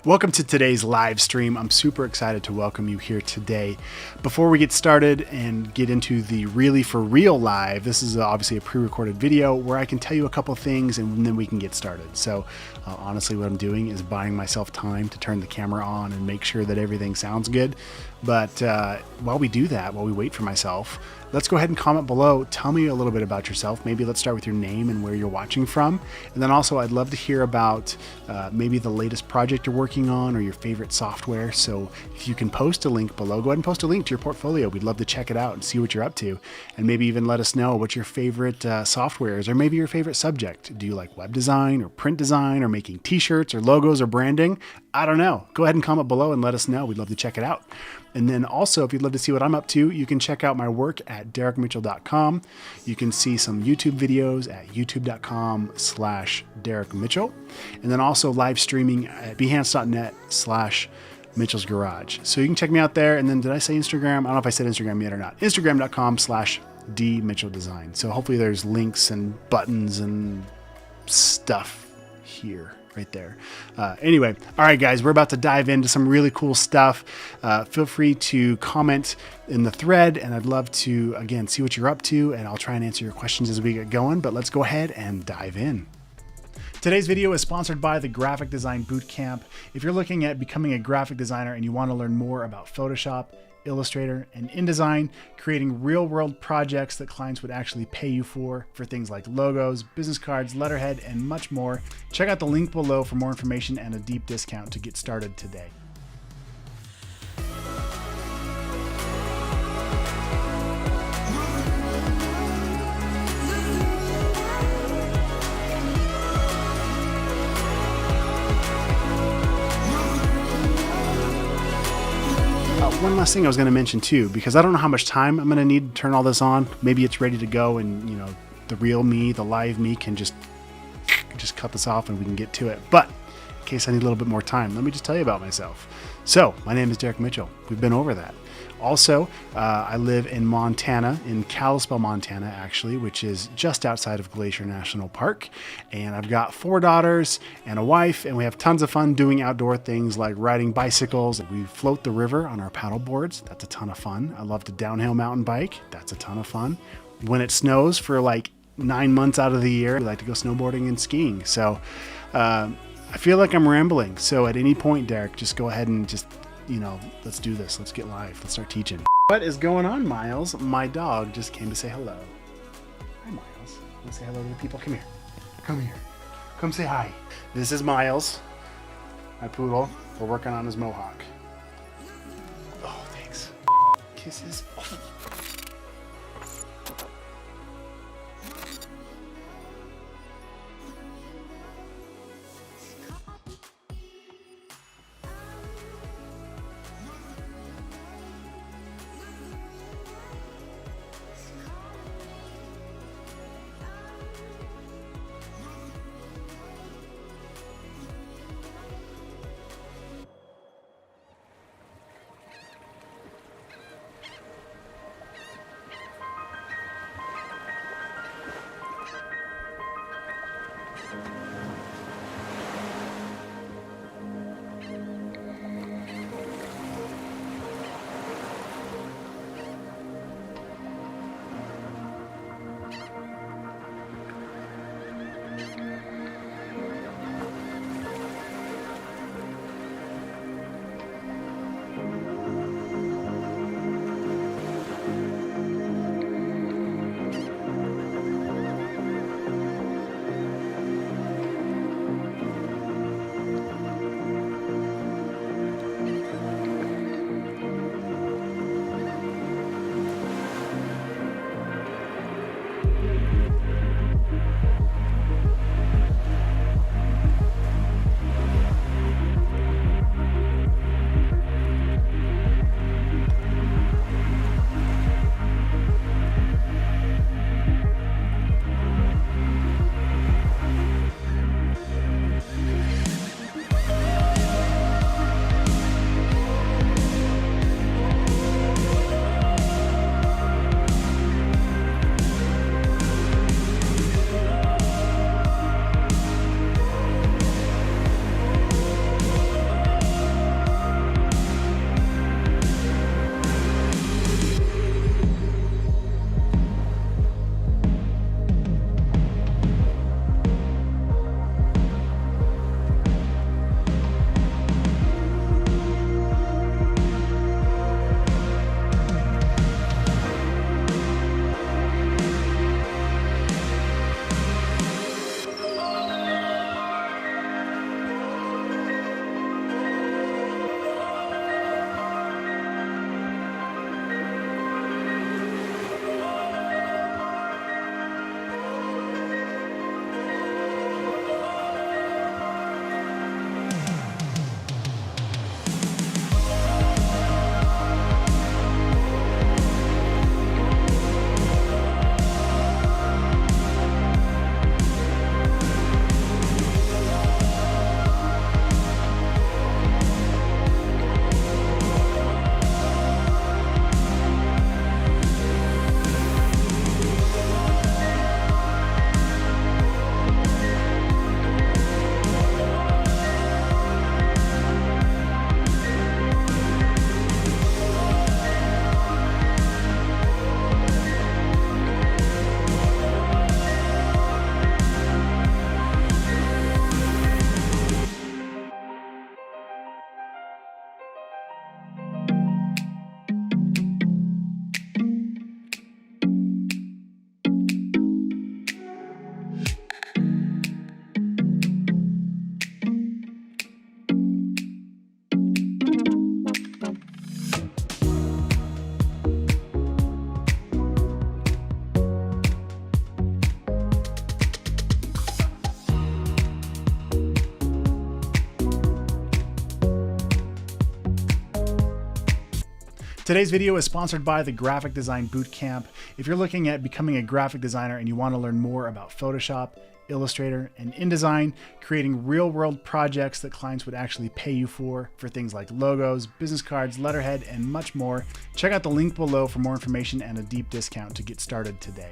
Welcome to today's live stream. I'm super excited to welcome you here today. Before we get started and get into the really for real live, this is obviously a pre-recorded video where I can tell you a couple things and then we can get started. So honestly, what I'm doing is buying myself time to turn the camera on and make sure that everything sounds good. But while we do that, while we wait for myself, let's go ahead and comment below. Tell me a little bit about yourself. Maybe let's start with your name and where you're watching from. And then also I'd love to hear about maybe the latest project you're working on or your favorite software. So if you can post a link below, go ahead and post a link to your portfolio. We'd love to check it out and see what you're up to. And maybe even let us know what your favorite software is or maybe your favorite subject. Do you like web design or print design or making t-shirts or logos or branding? I don't know. Go ahead and comment below and let us know. We'd love to check it out. And then also, if you'd love to see what I'm up to, you can check out my work at derrickmitchell.com. You can see some YouTube videos at youtube.com/derrickmitchell. And then also live streaming at behance.net/Mitchell's Garage. So you can check me out there. And then did I say Instagram? I don't know if I said Instagram yet or not. Instagram.com/dmitchelldesign. So hopefully there's links and buttons and stuff here. Right there. Anyway, all right, guys, we're about to dive into some really cool stuff. Feel free to comment in the thread, and I'd love to, again, see what you're up to, and I'll try and answer your questions as we get going, but let's go ahead and dive in. Today's video is sponsored by the Graphic Design Bootcamp. If you're looking at becoming a graphic designer and you want to learn more about Photoshop, Illustrator, and InDesign, creating real-world projects that clients would actually pay you for things like logos, business cards, letterhead, and much more, check out the link below for more information and a deep discount to get started today. One last thing I was going to mention too, because I don't know how much time I'm going to need to turn all this on. Maybe it's ready to go and, you know, the real me, the live me can just cut this off and we can get to it. But in case I need a little bit more time, let me just tell you about myself. So my name is Derrick Mitchell. We've been over that. Also, I live in Montana, in Kalispell, Montana, actually, which is just outside of Glacier National Park. And I've got 4 daughters and a wife, and we have tons of fun doing outdoor things like riding bicycles. We float the river on our paddle boards. That's a ton of fun. I love to downhill mountain bike. That's a ton of fun. When it snows for like 9 months out of the year, we like to go snowboarding and skiing. So I feel like I'm rambling. So at any point, Derrick, just go ahead and just, you know, let's do this. Let's get live. Let's start teaching. What is going on, Miles? My dog just came to say hello. Hi, Miles. Let's say hello to the people. Come here. Come here. Come say hi. This is Miles, my poodle. We're working on his mohawk. Oh, thanks. Kisses. Oh. Today's video is sponsored by the Graphic Design Bootcamp. If you're looking at becoming a graphic designer and you want to learn more about Photoshop, Illustrator, and InDesign, creating real-world projects that clients would actually pay you for things like logos, business cards, letterhead, and much more, check out the link below for more information and a deep discount to get started today.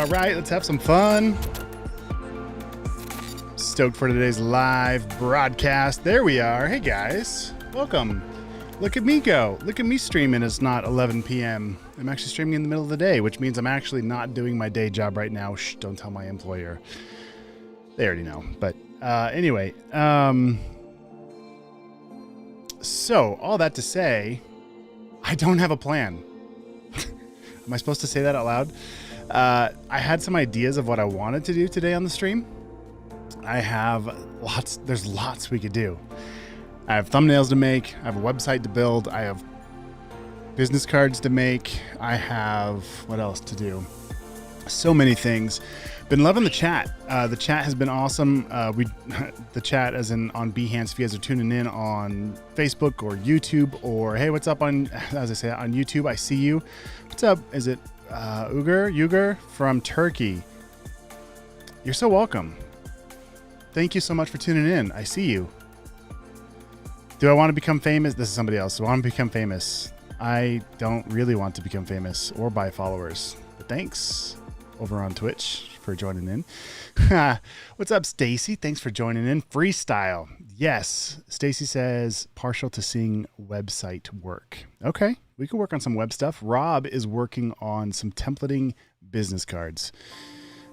All right. Let's have some fun. Stoked for today's live broadcast. There we are. Hey guys, welcome. Look at me go. Look at me streaming. It's not 11 p.m. I'm actually streaming in the middle of the day, which means I'm actually not doing my day job right now. Shh, don't tell my employer. They already know. But anyway, so all that to say, I don't have a plan. Am I supposed to say that out loud? I had some ideas of what I wanted to do today on the stream. I have lots, there's lots we could do. I have thumbnails to make, I have a website to build, I have business cards to make, I have, what else to do? So many things. Been loving the chat. The chat has been awesome. The chat as in on Behance, if you guys are tuning in on Facebook or YouTube, or hey, what's up on, as I say, on YouTube, I see you. What's up? Is it Ugur from Turkey? You're so welcome. Thank you so much for tuning in. I see you. Do I want to become famous? This is somebody else. Do I want to become famous? I don't really want to become famous or buy followers, but thanks over on Twitch for joining in. What's up, Stacy? Thanks for joining in. Freestyle. Yes. Stacy says partial to seeing website work. Okay. We can work on some web stuff. Rob is working on some templating business cards.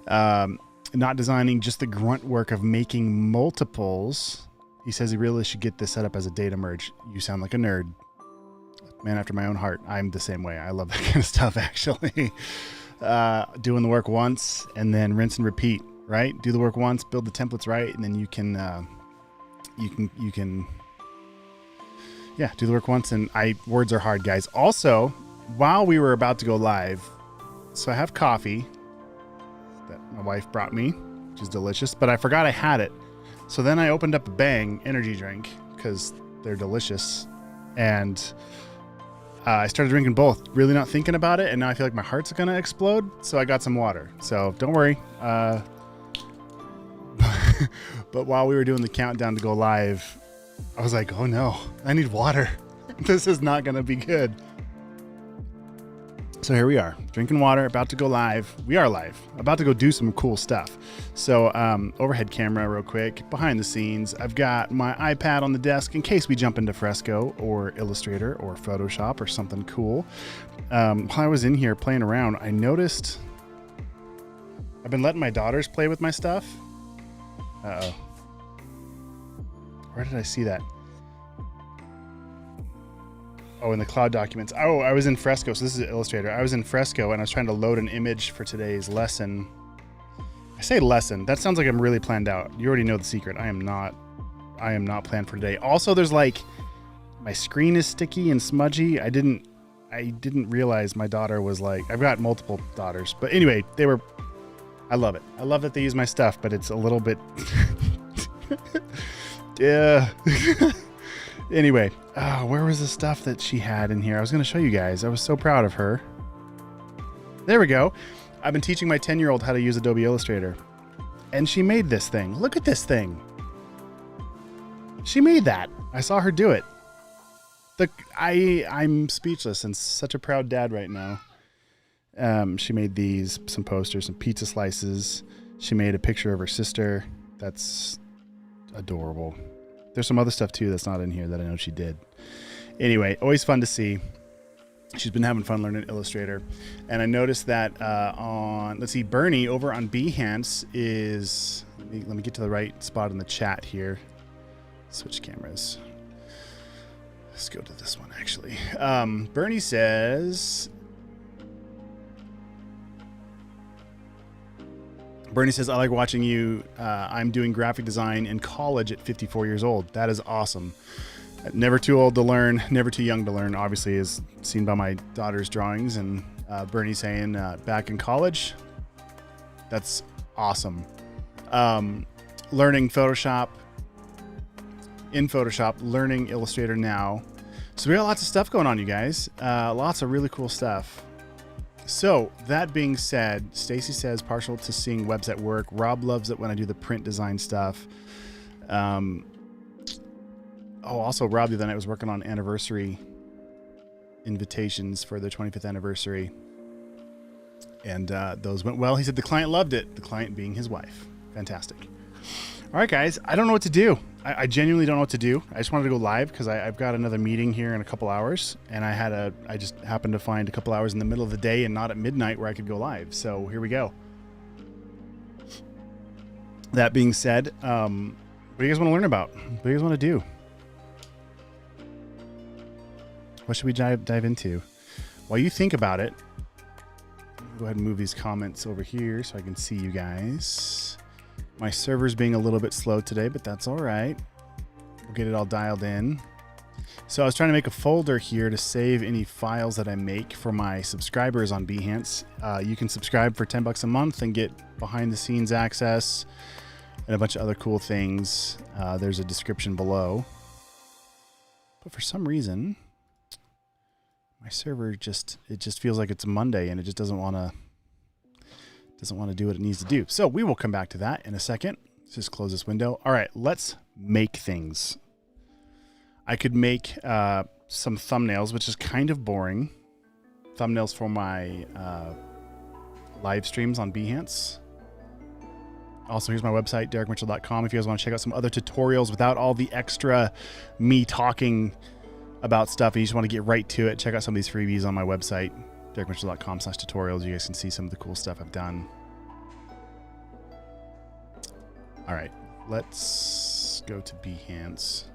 Not designing, just the grunt work of making multiples. He says he really should get this set up as a data merge. You sound like a nerd. Man after my own heart. I'm the same way. I love that kind of stuff, actually. Doing the work once and then rinse and repeat, right? Do the work once, build the templates right, and then you can do the work once. And words are hard, guys. Also, while we were about to go live, so I have coffee that my wife brought me, which is delicious, but I forgot I had it. So then I opened up a Bang energy drink because they're delicious. And I started drinking both, really not thinking about it, and now I feel like my heart's gonna explode, so I got some water. So don't worry. But while we were doing the countdown to go live, I was like, oh no, I need water. This is not gonna be good. So here we are, drinking water, about to go live. We are live, about to go do some cool stuff. So overhead camera real quick, behind the scenes. I've got my iPad on the desk in case we jump into Fresco or Illustrator or Photoshop or something cool. While I was in here playing around, I noticed I've been letting my daughters play with my stuff. Uh-oh. Where did I see that? Oh, in the cloud documents. Oh, I was in Fresco. So this is Illustrator. I was in Fresco and I was trying to load an image for today's lesson. I say lesson. That sounds like I'm really planned out. You already know the secret. I am not planned for today. Also, there's like, my screen is sticky and smudgy. I didn't realize my daughter was like, I've got multiple daughters. But anyway, I love it. I love that they use my stuff, but it's a little bit, yeah. Anyway, where was the stuff that she had in here? I was going to show you guys. I was so proud of her. There we go. I've been teaching my 10-year-old how to use Adobe Illustrator. And she made this thing. Look at this thing. She made that. I saw her do it. I'm speechless and such a proud dad right now. She made some posters, some pizza slices. She made a picture of her sister. That's adorable. There's some other stuff too that's not in here that I know she did. Anyway, always fun to see. She's been having fun learning Illustrator. And I noticed that let's see, Bernie over on Behance is, let me get to the right spot in the chat here. Switch cameras. Let's go to this one actually. Bernie says, I like watching you. I'm doing graphic design in college at 54 years old. That is awesome. Never too old to learn, never too young to learn, obviously, is seen by my daughter's drawings. And Bernie saying back in college, that's awesome. Learning Photoshop, in Photoshop, learning Illustrator now. So we got lots of stuff going on, you guys. Lots of really cool stuff. So that being said, Stacy says partial to seeing website work. Rob loves it when I do the print design stuff. Also Rob the other night was working on anniversary invitations for their 25th anniversary. And those went well. He said the client loved it. The client being his wife. Fantastic. All right, guys, I don't know what to do. I genuinely don't know what to do. I just wanted to go live because I've got another meeting here in a couple hours, and I just happened to find a couple hours in the middle of the day and not at midnight where I could go live. So here we go. That being said, what do you guys want to learn about? What do you guys want to do? What should we dive into? While you think about it, go ahead and move these comments over here so I can see you guys. My server's being a little bit slow today, but that's all right. We'll get it all dialed in. So I was trying to make a folder here to save any files that I make for my subscribers on Behance. You can subscribe for $10 a month and get behind the scenes access and a bunch of other cool things. There's a description below. But for some reason, my server just feels like it's a Monday and it just doesn't want to do what it needs to do. So we will come back to that in a second. Let's just close this window. All right, let's make things. I could make some thumbnails, which is kind of boring. Thumbnails for my live streams on Behance. Also, here's my website, derrickmitchell.com. If you guys want to check out some other tutorials without all the extra me talking about stuff and you just want to get right to it, check out some of these freebies on my website, derrickmitchell.com/tutorials. You guys can see some of the cool stuff I've done. All right, let's go to Behance.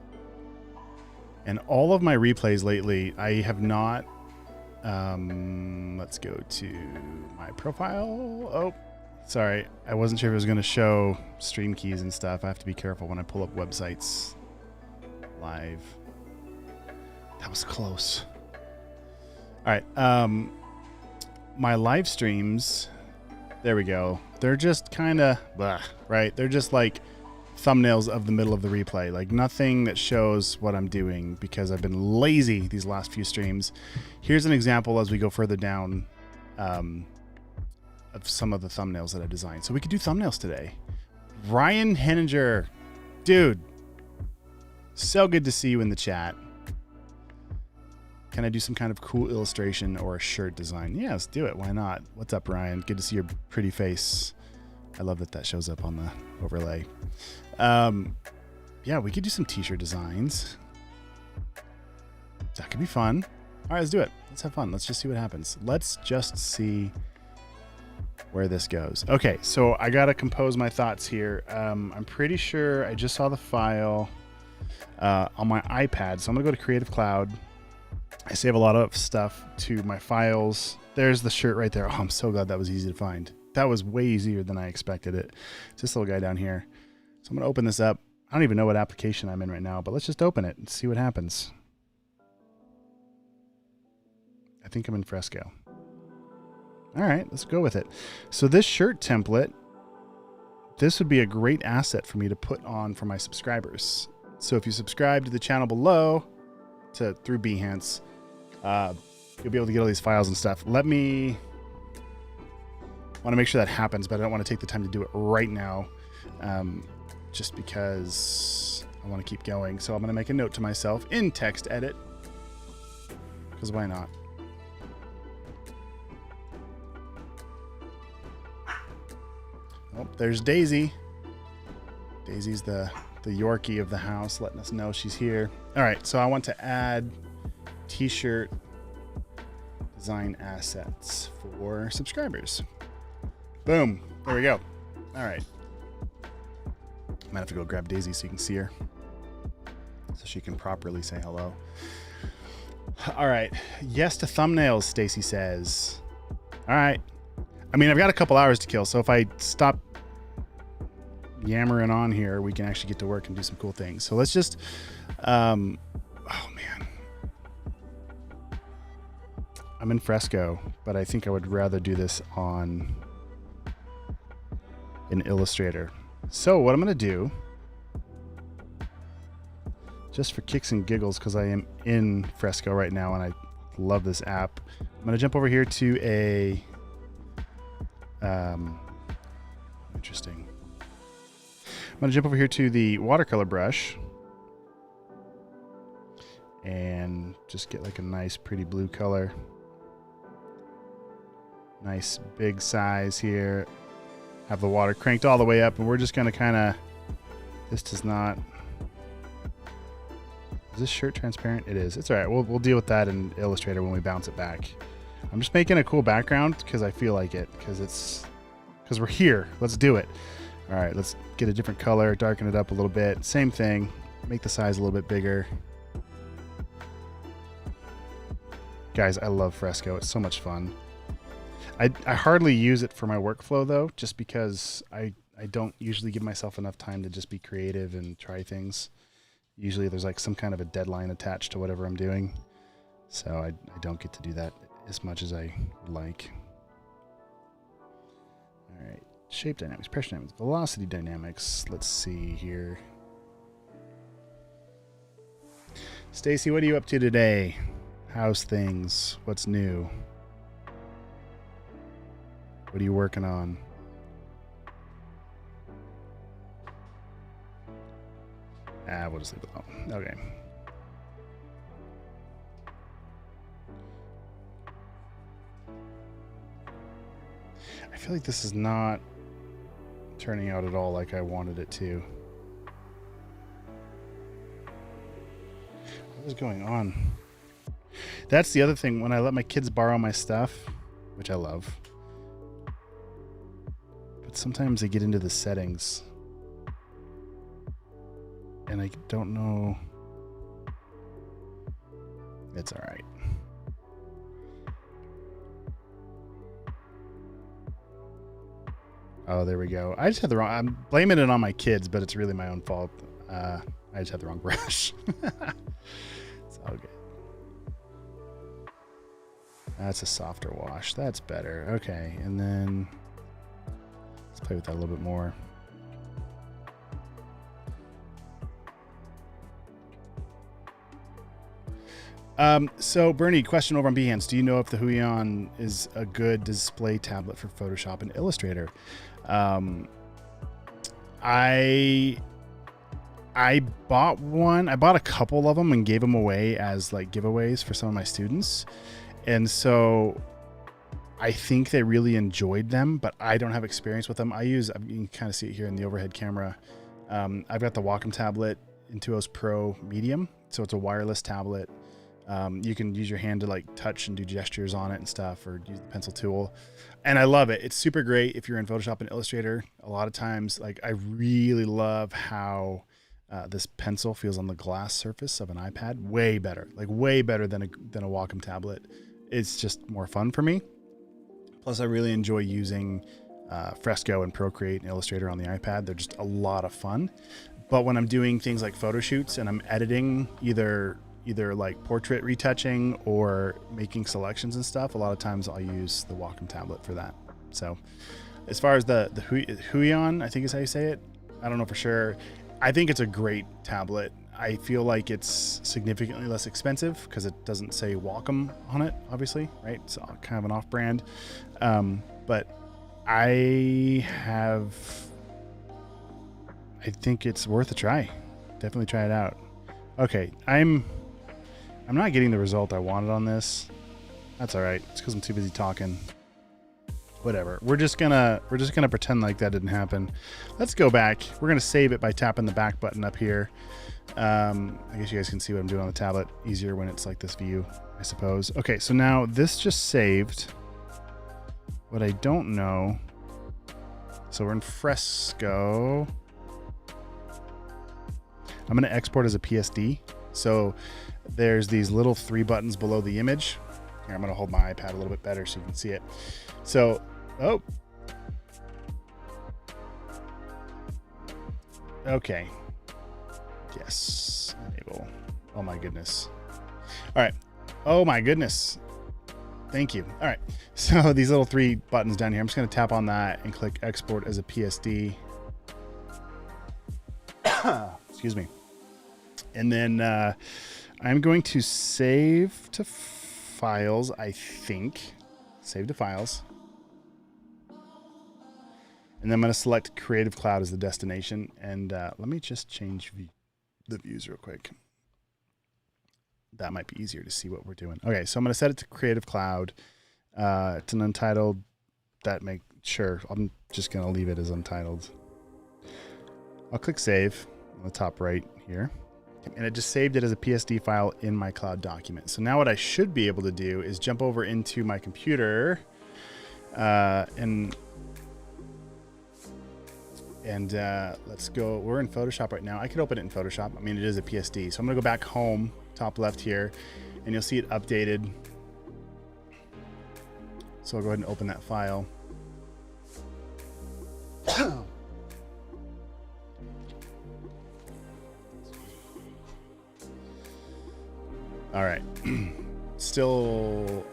And all of my replays lately, I have not, let's go to my profile. Oh, sorry. I wasn't sure if it was going to show stream keys and stuff. I have to be careful when I pull up websites live. That was close. All right. My live streams, there we go. They're just kind of, right? They're just like thumbnails of the middle of the replay, like nothing that shows what I'm doing because I've been lazy these last few streams. Here's an example as we go further down of some of the thumbnails that I designed. So we could do thumbnails today. Ryan Henninger, dude, so good to see you in the chat. Can I do some kind of cool illustration or a shirt design? Yeah, let's do it. Why not? What's up, Ryan? Good to see your pretty face. I love that that shows up on the overlay. Yeah, we could do some t-shirt designs. That could be fun. All right, let's do it. Let's have fun. Let's just see what happens. Let's just see where this goes. Okay, so I got to compose my thoughts here. I'm pretty sure I just saw the file on my iPad. So I'm going to go to Creative Cloud. I save a lot of stuff to my files. There's the shirt right there. Oh, I'm so glad that was easy to find. That was way easier than I expected it. It's this little guy down here. So I'm going to open this up. I don't even know what application I'm in right now, but let's just open it and see what happens. I think I'm in Fresco. All right, let's go with it. So this shirt template, this would be a great asset for me to put on for my subscribers. So if you subscribe to the channel below through Behance, you'll be able to get all these files and stuff. Want to make sure that happens, but I don't want to take the time to do it right now, just because I want to keep going. So I'm going to make a note to myself in text edit, because why not? Oh, there's Daisy. Daisy's the Yorkie of the house, letting us know she's here. All right, so I want to add t-shirt design assets for subscribers. Boom, there we go. All right. Might have to go grab Daisy so you can see her, so she can properly say hello. All right, yes to thumbnails, Stacy says. All right. I mean, I've got a couple hours to kill, so if I stop yammering on here, we can actually get to work and do some cool things. So let's just, oh man. I'm in Fresco, but I think I would rather do this on an Illustrator. So what I'm going to do, just for kicks and giggles, because I am in Fresco right now and I love this app, I'm going to jump over here to a, interesting. I'm going to jump over here to the Watercolor Brush and just get like a nice pretty blue color. Nice big size here. Have the water cranked all the way up, and we're just going to kind of, this does not, is this shirt transparent? It is. It's all right. We'll deal with that in Illustrator when we bounce it back. I'm just making a cool background because I feel like it, because we're here. Let's do it. All right, let's get a different color, darken it up a little bit. Same thing, make the size a little bit bigger. Guys, I love Fresco. It's so much fun. I hardly use it for my workflow though, just because I don't usually give myself enough time to just be creative and try things. Usually there's like some kind of a deadline attached to whatever I'm doing. So I don't get to do that as much as I would like. All right, shape dynamics, pressure dynamics, velocity dynamics. Let's see here. Stacy, what are you up to today? How's things? What's new? What are you working on? We'll just leave it alone. Okay. I feel like this is not turning out at all like I wanted it to. What is going on? That's the other thing. When I let my kids borrow my stuff, which I love, but sometimes they get into the settings and I don't know. It's all right. Oh, there we go. I just had the wrong, I'm blaming it on my kids, but it's really my own fault. I just had the wrong brush. It's all good. That's a softer wash. That's better. Okay, and then let's play with that a little bit more. So Bernie, question over on Behance. Do you know if the Huion is a good display tablet for Photoshop and Illustrator? I bought one. I bought a couple of them and gave them away as like giveaways for some of my students. And so I think they really enjoyed them, but I don't have experience with them. You can kind of see it here in the overhead camera. I've got the Wacom tablet Intuos Pro Medium. So it's a wireless tablet. You can use your hand to like touch and do gestures on it and stuff, or use the pencil tool. And I love it. It's super great if you're in Photoshop and Illustrator. A lot of times, like I really love how this pencil feels on the glass surface of an iPad. Way better, like way better than a Wacom tablet. It's just more fun for me. Plus, I really enjoy using Fresco and Procreate and Illustrator on the iPad. They're just a lot of fun. But when I'm doing things like photo shoots and I'm editing either like portrait retouching or making selections and stuff, a lot of times I'll use the Wacom tablet for that. So as far as the Huion, I think is how you say it. I don't know for sure. I think it's a great tablet. I feel like it's significantly less expensive because it doesn't say Wacom on it, obviously, right? It's kind of an off-brand. But I think it's worth a try. Definitely try it out. Okay, I'm not getting the result I wanted on this. That's all right. It's because I'm too busy talking. Whatever. We're just gonna pretend like that didn't happen. Let's go back. We're gonna save it by tapping the back button up here. I guess you guys can see what I'm doing on the tablet easier when it's like this view, I suppose. Okay, so now this just saved. What I don't know. So we're in Fresco. I'm gonna export as a PSD. So there's these little 3 buttons below the image. Here, I'm gonna hold my iPad a little bit better so you can see it. So, oh. Okay. Yes, enable. Oh my goodness. All right. Oh my goodness. Thank you. All right. So these little 3 buttons down here, I'm just gonna tap on that and click export as a PSD. Excuse me. And then I'm going to save to files, I think. Save to files. And then I'm going to select Creative Cloud as the destination. And let me just change the views real quick. That might be easier to see what we're doing. Okay, so I'm going to set it to Creative Cloud. It's an Untitled. Sure, I'm just going to leave it as Untitled. I'll click Save on the top right here. And it just saved it as a PSD file in my cloud document. So now what I should be able to do is jump over into my computer and let's go. We're in Photoshop right now. I could open it in Photoshop. I mean, it is a PSD. So I'm gonna go back home, top left here, and you'll see it updated. So I'll go ahead and open that file. All right, still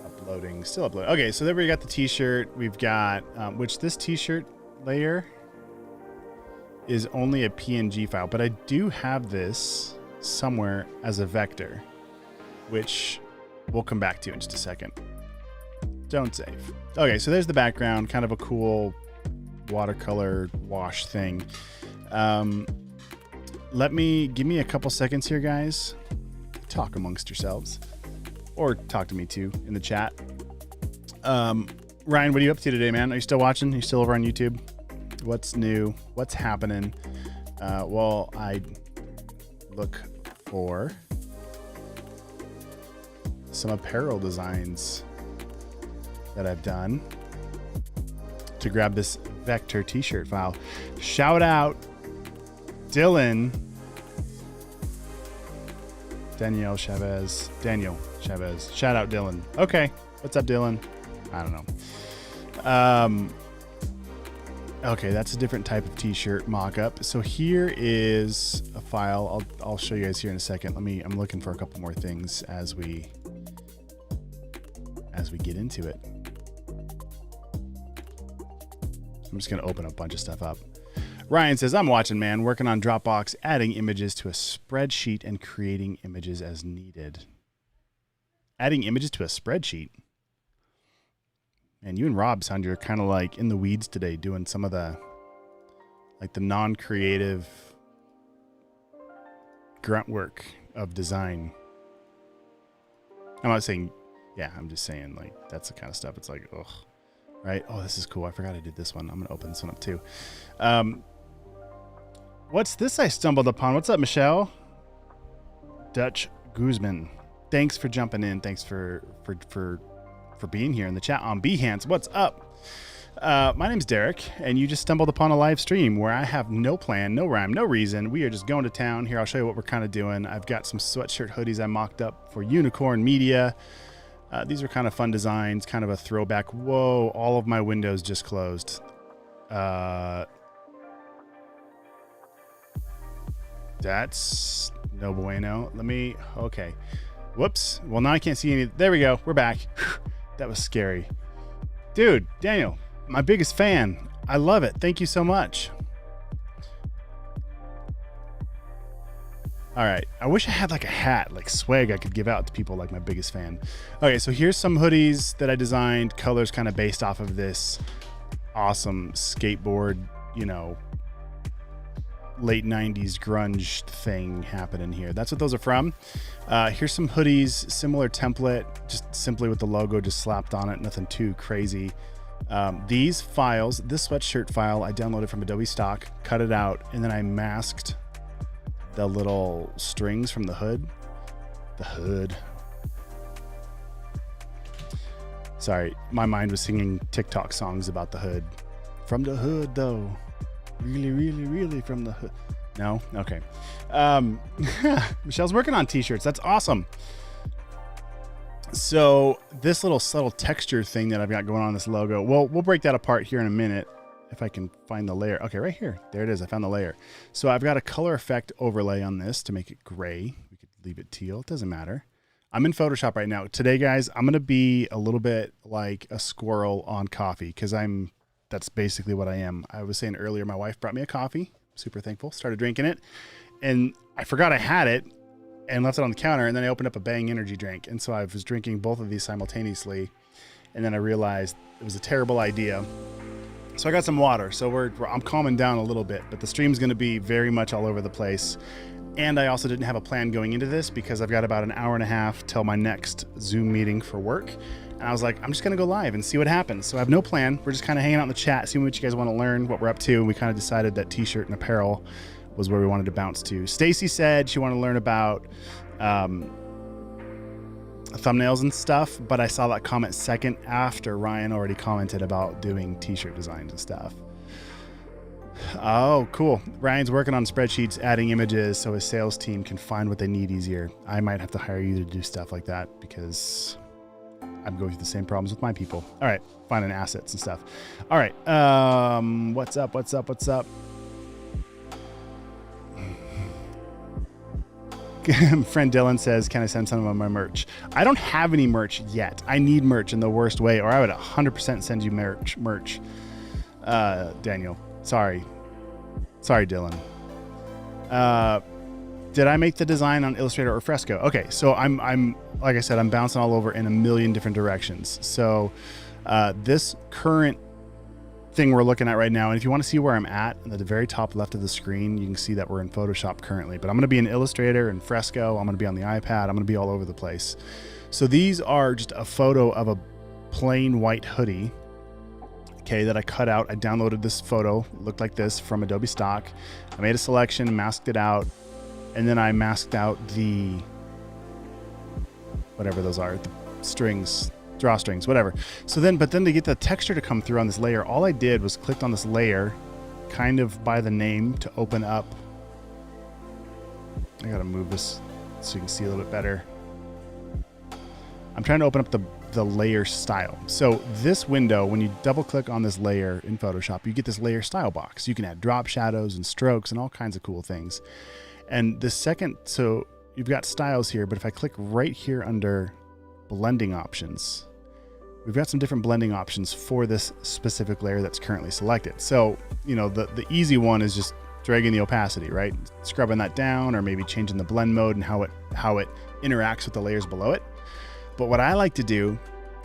uploading. Okay, so there we got the t-shirt. We've got, which this t-shirt layer is only a PNG file, but I do have this somewhere as a vector, which we'll come back to in just a second. Don't save. Okay, so there's the background, kind of a cool watercolor wash thing. Give me a couple seconds here, guys. Talk amongst yourselves, or talk to me too in the chat. Ryan, what are you up to today, man? Are you still watching? Are you still over on YouTube? What's new? What's happening? Well, I look for some apparel designs that I've done to grab this vector t-shirt file. Shout out Dylan. Daniel Chavez. Shout out Dylan. Okay. What's up, Dylan? I don't know. Okay, that's a different type of t-shirt mock-up. So here is a file. I'll show you guys here in a second. I'm looking for a couple more things as we get into it. I'm just gonna open a bunch of stuff up. Ryan says, I'm watching, man, working on Dropbox, adding images to a spreadsheet and creating images as needed. Adding images to a spreadsheet. And you and Rob sound you're kind of like in the weeds today doing some of the like the non-creative grunt work of design. I'm not saying, yeah, I'm just saying like that's the kind of stuff. It's like, ugh, right? Oh, this is cool. I forgot I did this one. I'm going to open this one up too. What's this I stumbled upon? What's up, Michelle? Dutch Guzman. Thanks for jumping in. Thanks for being here in the chat on Behance. What's up? My name's Derek, and you just stumbled upon a live stream where I have no plan, no rhyme, no reason. We are just going to town. Here, I'll show you what we're kind of doing. I've got some sweatshirt hoodies I mocked up for Unicorn Media. These are kind of fun designs, kind of a throwback. Whoa, all of my windows just closed. That's no bueno. Let me, okay. Whoops. Well, now I can't see any. There we go. We're back. That was scary. Dude, Daniel, my biggest fan. I love it. Thank you so much. All right. I wish I had like a hat, like swag I could give out to people like my biggest fan. Okay, so here's some hoodies that I designed. Colors kind of based off of this awesome skateboard, you know, late 90s grunge thing happening here. That's what those are from. Here's some hoodies, similar template, just simply with the logo just slapped on it, nothing too crazy. These files, this sweatshirt file I downloaded from Adobe Stock, cut it out, and then I masked the little strings from the hood. The hood. Sorry, my mind was singing TikTok songs about the hood. From the hood though. Really, really, really from the hood. No? Okay. Michelle's working on t-shirts. That's awesome. So this little subtle texture thing that I've got going on this logo, well, we'll break that apart here in a minute if I can find the layer. Okay, right here. There it is. I found the layer. So I've got a color effect overlay on this to make it gray. We could leave it teal. It doesn't matter. I'm in Photoshop right now. Today, guys, I'm going to be a little bit like a squirrel on coffee because that's basically what I am. I was saying earlier, my wife brought me a coffee. Super thankful. Started drinking it. And I forgot I had it and left it on the counter. And then I opened up a Bang energy drink. And so I was drinking both of these simultaneously. And then I realized it was a terrible idea. So I got some water. So I'm calming down a little bit. But the stream's going to be very much all over the place. And I also didn't have a plan going into this because I've got about an hour and a half till my next Zoom meeting for work. And I was like, I'm just going to go live and see what happens. So I have no plan. We're just kind of hanging out in the chat, seeing what you guys want to learn, what we're up to. And we kind of decided that t-shirt and apparel was where we wanted to bounce to. Stacy said she wanted to learn about thumbnails and stuff, but I saw that comment second after Ryan already commented about doing t-shirt designs and stuff. Oh, cool. Ryan's working on spreadsheets, adding images so his sales team can find what they need easier. I might have to hire you to do stuff like that because I'm going through the same problems with my people. All right, finding assets and stuff. All right, what's up? Friend Dylan says, can I send some of my merch? I don't have any merch yet. I need merch in the worst way, or I would 100% send you merch. Daniel, sorry, Dylan. Did I make the design on Illustrator or Fresco? Okay, so I'm like I said, I'm bouncing all over in a million different directions. So this current thing we're looking at right now, and if you want to see where I'm at the very top left of the screen, you can see that we're in Photoshop currently, but I'm going to be in Illustrator and Fresco. I'm going to be on the iPad. I'm going to be all over the place. So these are just a photo of a plain white hoodie, okay, that I cut out. I downloaded this photo. It looked like this from Adobe Stock. I made a selection, masked it out, and then I masked out the, whatever those are, the strings, drawstrings, whatever. So then, but then to get the texture to come through on this layer, all I did was clicked on this layer kind of by the name to open up. I gotta move this so you can see a little bit better. I'm trying to open up the layer style. So this window, when you double click on this layer in Photoshop, you get this layer style box. You can add drop shadows and strokes and all kinds of cool things. And the second, so you've got styles here, but if I click right here under blending options, we've got some different blending options for this specific layer that's currently selected. So, you know, the easy one is just dragging the opacity, right? Scrubbing that down, or maybe changing the blend mode and how it interacts with the layers below it. But what I like to do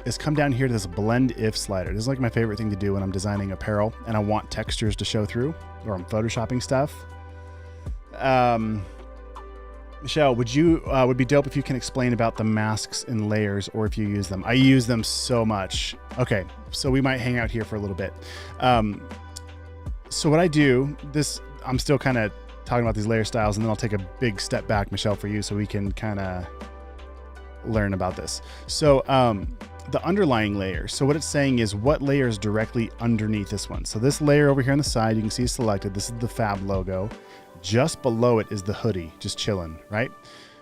is come down here to this blend if slider. This is like my favorite thing to do when I'm designing apparel and I want textures to show through, or I'm photoshopping stuff. Michelle, would be dope if you can explain about the masks and layers, or if you use them. I use them so much. Okay, so we might hang out here for a little bit. So what I do, I'm still kind of talking about these layer styles, and then I'll take a big step back, Michelle, for you, so we can kind of learn about this. So the underlying layer. So what it's saying is what layer is directly underneath this one. So this layer over here on the side, you can see is selected. This is the Fab logo. Just below it is the hoodie, just chilling, right?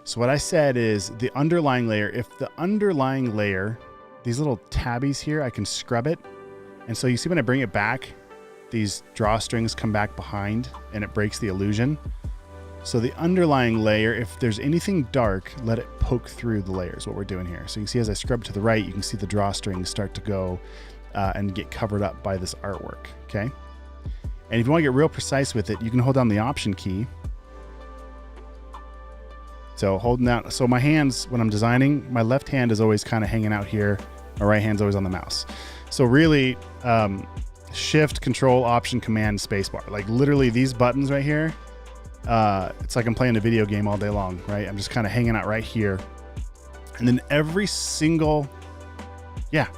So what I said is the underlying layer, if the underlying layer, these little tabbies here, I can scrub it. And so you see when I bring it back, these drawstrings come back behind and it breaks the illusion. So the underlying layer, if there's anything dark, let it poke through the layers, what we're doing here. So you can see as I scrub to the right, you can see the drawstrings start to go and get covered up by this artwork, okay? And if you want to get real precise with it, you can hold down the Option key. So holding that, so my hands, when I'm designing, my left hand is always kind of hanging out here. My right hand's always on the mouse. So really, Shift, Control, Option, Command, Spacebar. Like literally these buttons right here, it's like I'm playing a video game all day long, right? I'm just kind of hanging out right here. And then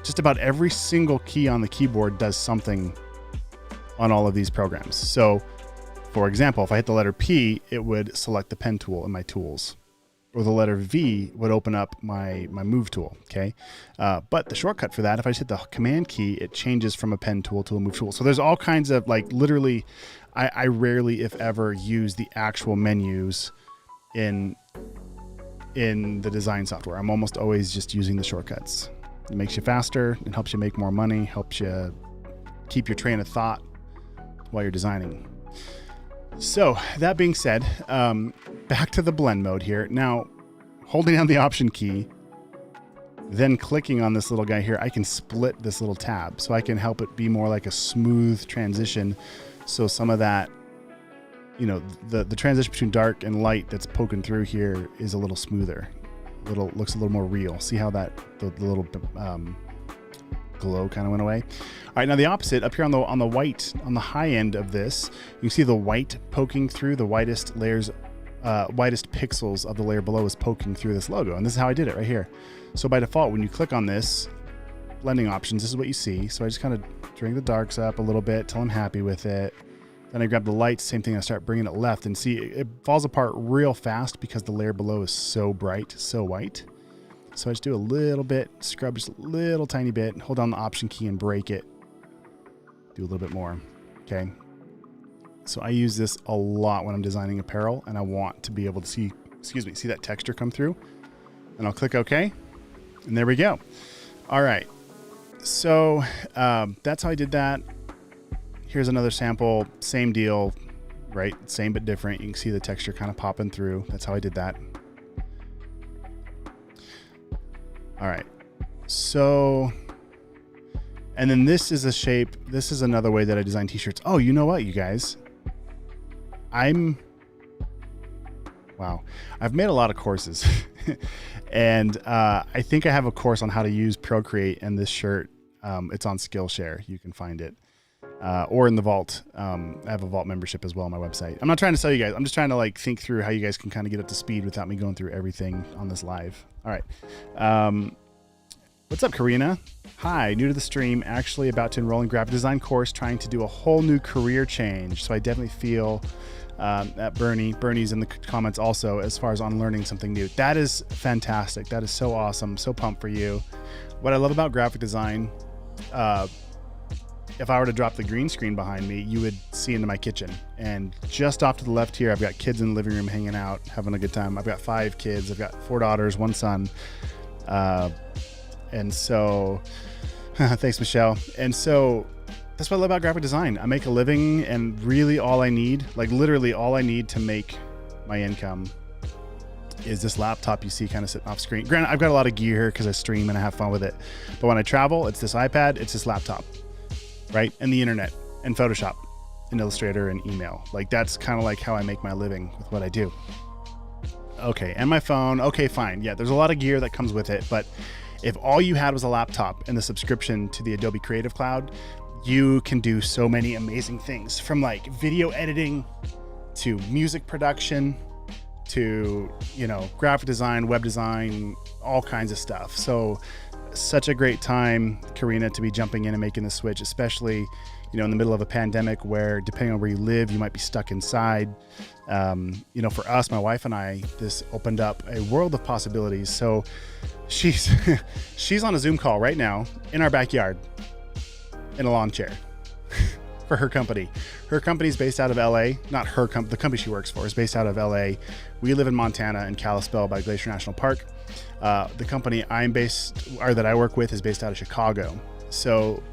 just about every single key on the keyboard does something on all of these programs. So for example, if I hit the letter P, it would select the pen tool in my tools, or the letter V would open up my move tool, okay? But the shortcut for that, if I just hit the Command key, it changes from a pen tool to a move tool. So there's all kinds of, like, literally, I rarely, if ever, use the actual menus in the design software. I'm almost always just using the shortcuts. It makes you faster, it helps you make more money, helps you keep your train of thought while you're designing. So that being said, back to the blend mode here. Now, holding down the Option key, then clicking on this little guy here, I can split this little tab, so I can help it be more like a smooth transition. So some of that, you know, the transition between dark and light that's poking through here is a little smoother. Looks a little more real. See how that the little glow kind of went away. All right, now the opposite up here on the white, on the high end of this, you can see the white poking through. The whitest layers, whitest pixels of the layer below is poking through this logo, and this is how I did it right here. So by default, when you click on this blending options, this is what you see. So I just kind of bring the darks up a little bit till I'm happy with it. Then I grab the lights, same thing, I start bringing it left, and see it falls apart real fast because the layer below is so bright, so white. So I just do a little bit, scrub just a little tiny bit, hold down the Option key and break it. Do a little bit more, okay? So I use this a lot when I'm designing apparel, and I want to be able to see that texture come through. And I'll click OK, and there we go. All right, so that's how I did that. Here's another sample, same deal, right? Same but different. You can see the texture kind of popping through. That's how I did that. All right, so, and then this is a shape. This is another way that I design t-shirts. Oh, you know what, you guys? Wow, I've made a lot of courses and I think I have a course on how to use Procreate, and this shirt, it's on Skillshare. You can find it. Or in the Vault. I have a Vault membership as well on my website. I'm not trying to sell you guys. I'm just trying to like think through how you guys can kind of get up to speed without me going through everything on this live. All right. What's up, Karina? Hi, new to the stream, actually about to enroll in graphic design course, trying to do a whole new career change. So I definitely feel that Bernie's in the comments also, as far as on learning something new. That is fantastic. That is so awesome. So pumped for you. What I love about graphic design, if I were to drop the green screen behind me, you would see into my kitchen. And just off to the left here, I've got kids in the living room hanging out, having a good time. I've got 5 kids. I've got 4 daughters, 1 son. And so, thanks, Michelle. And so that's what I love about graphic design. I make a living, and really all I need, like literally all I need to make my income is this laptop you see kind of sitting off screen. Granted, I've got a lot of gear because I stream and I have fun with it. But when I travel, it's this iPad, it's this laptop. Right? And the internet and Photoshop and Illustrator and email. Like that's kind of like how I make my living with what I do. Okay. And my phone. Okay, fine. Yeah. There's a lot of gear that comes with it, but If all you had was a laptop and the subscription to the Adobe Creative Cloud, you can do so many amazing things, from like video editing to music production to, you know, graphic design, web design, all kinds of stuff. So such a great time, Karina, to be jumping in and making the switch, especially, you know, in the middle of a pandemic where, depending on where you live, you might be stuck inside. You know, for us, my wife and I, this opened up a world of possibilities. So she's she's on a Zoom call right now in our backyard in a lawn chair for her company. Her company's based out of LA. Not her company, the company she works for is based out of LA. We live in Montana in Kalispell by Glacier National Park. The company that I work with is based out of Chicago. So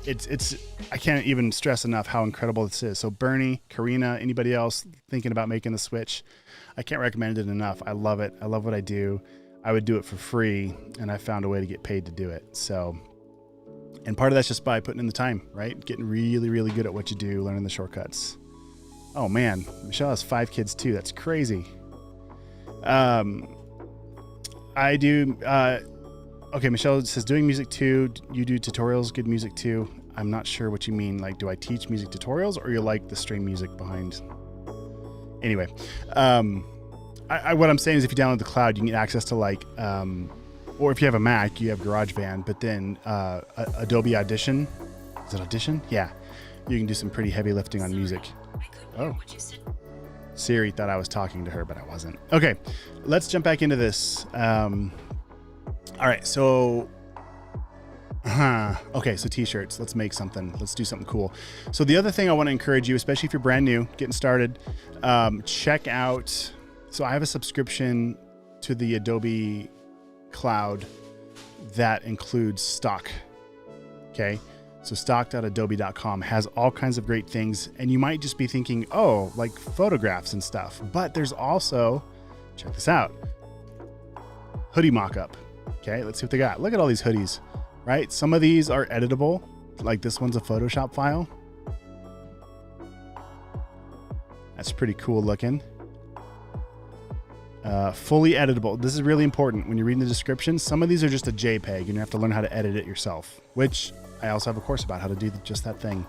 it's I can't even stress enough how incredible this is. So Bernie, Karina, anybody else thinking about making the switch, I can't recommend it enough. I love it. I love what I do. I would do it for free, and I found a way to get paid to do it. So, and part of that's just by putting in the time, right? Getting really, really good at what you do, learning the shortcuts. Oh man, Michelle has 5 kids too. That's crazy. I do, okay, Michelle says, doing music too. You do tutorials, good music too. I'm not sure what you mean. Like, do I teach music tutorials, or you like the string music behind? Anyway, what I'm saying is, if you download the cloud, you can get access to like, or if you have a Mac, you have GarageBand, but then Adobe Audition. Is it Audition? Yeah. You can do some pretty heavy lifting on music. Oh. Siri thought I was talking to her, but I wasn't. Okay, let's jump back into this. All right, so okay, so t-shirts. Let's make something. Let's do something cool. So the other thing I want to encourage you, especially if you're brand new, getting started, check out. So I have a subscription to the Adobe Cloud that includes stock. Okay. So stock.adobe.com has all kinds of great things, and you might just be thinking, oh, like photographs and stuff. But there's also, check this out, Hoodie Mock-Up. Okay, let's see what they got. Look at all these hoodies, right? Some of these are editable, like this one's a Photoshop file. That's pretty cool looking. Fully editable. This is really important when you're reading the description. Some of these are just a JPEG, and you have to learn how to edit it yourself, which I also have a course about how to do just that thing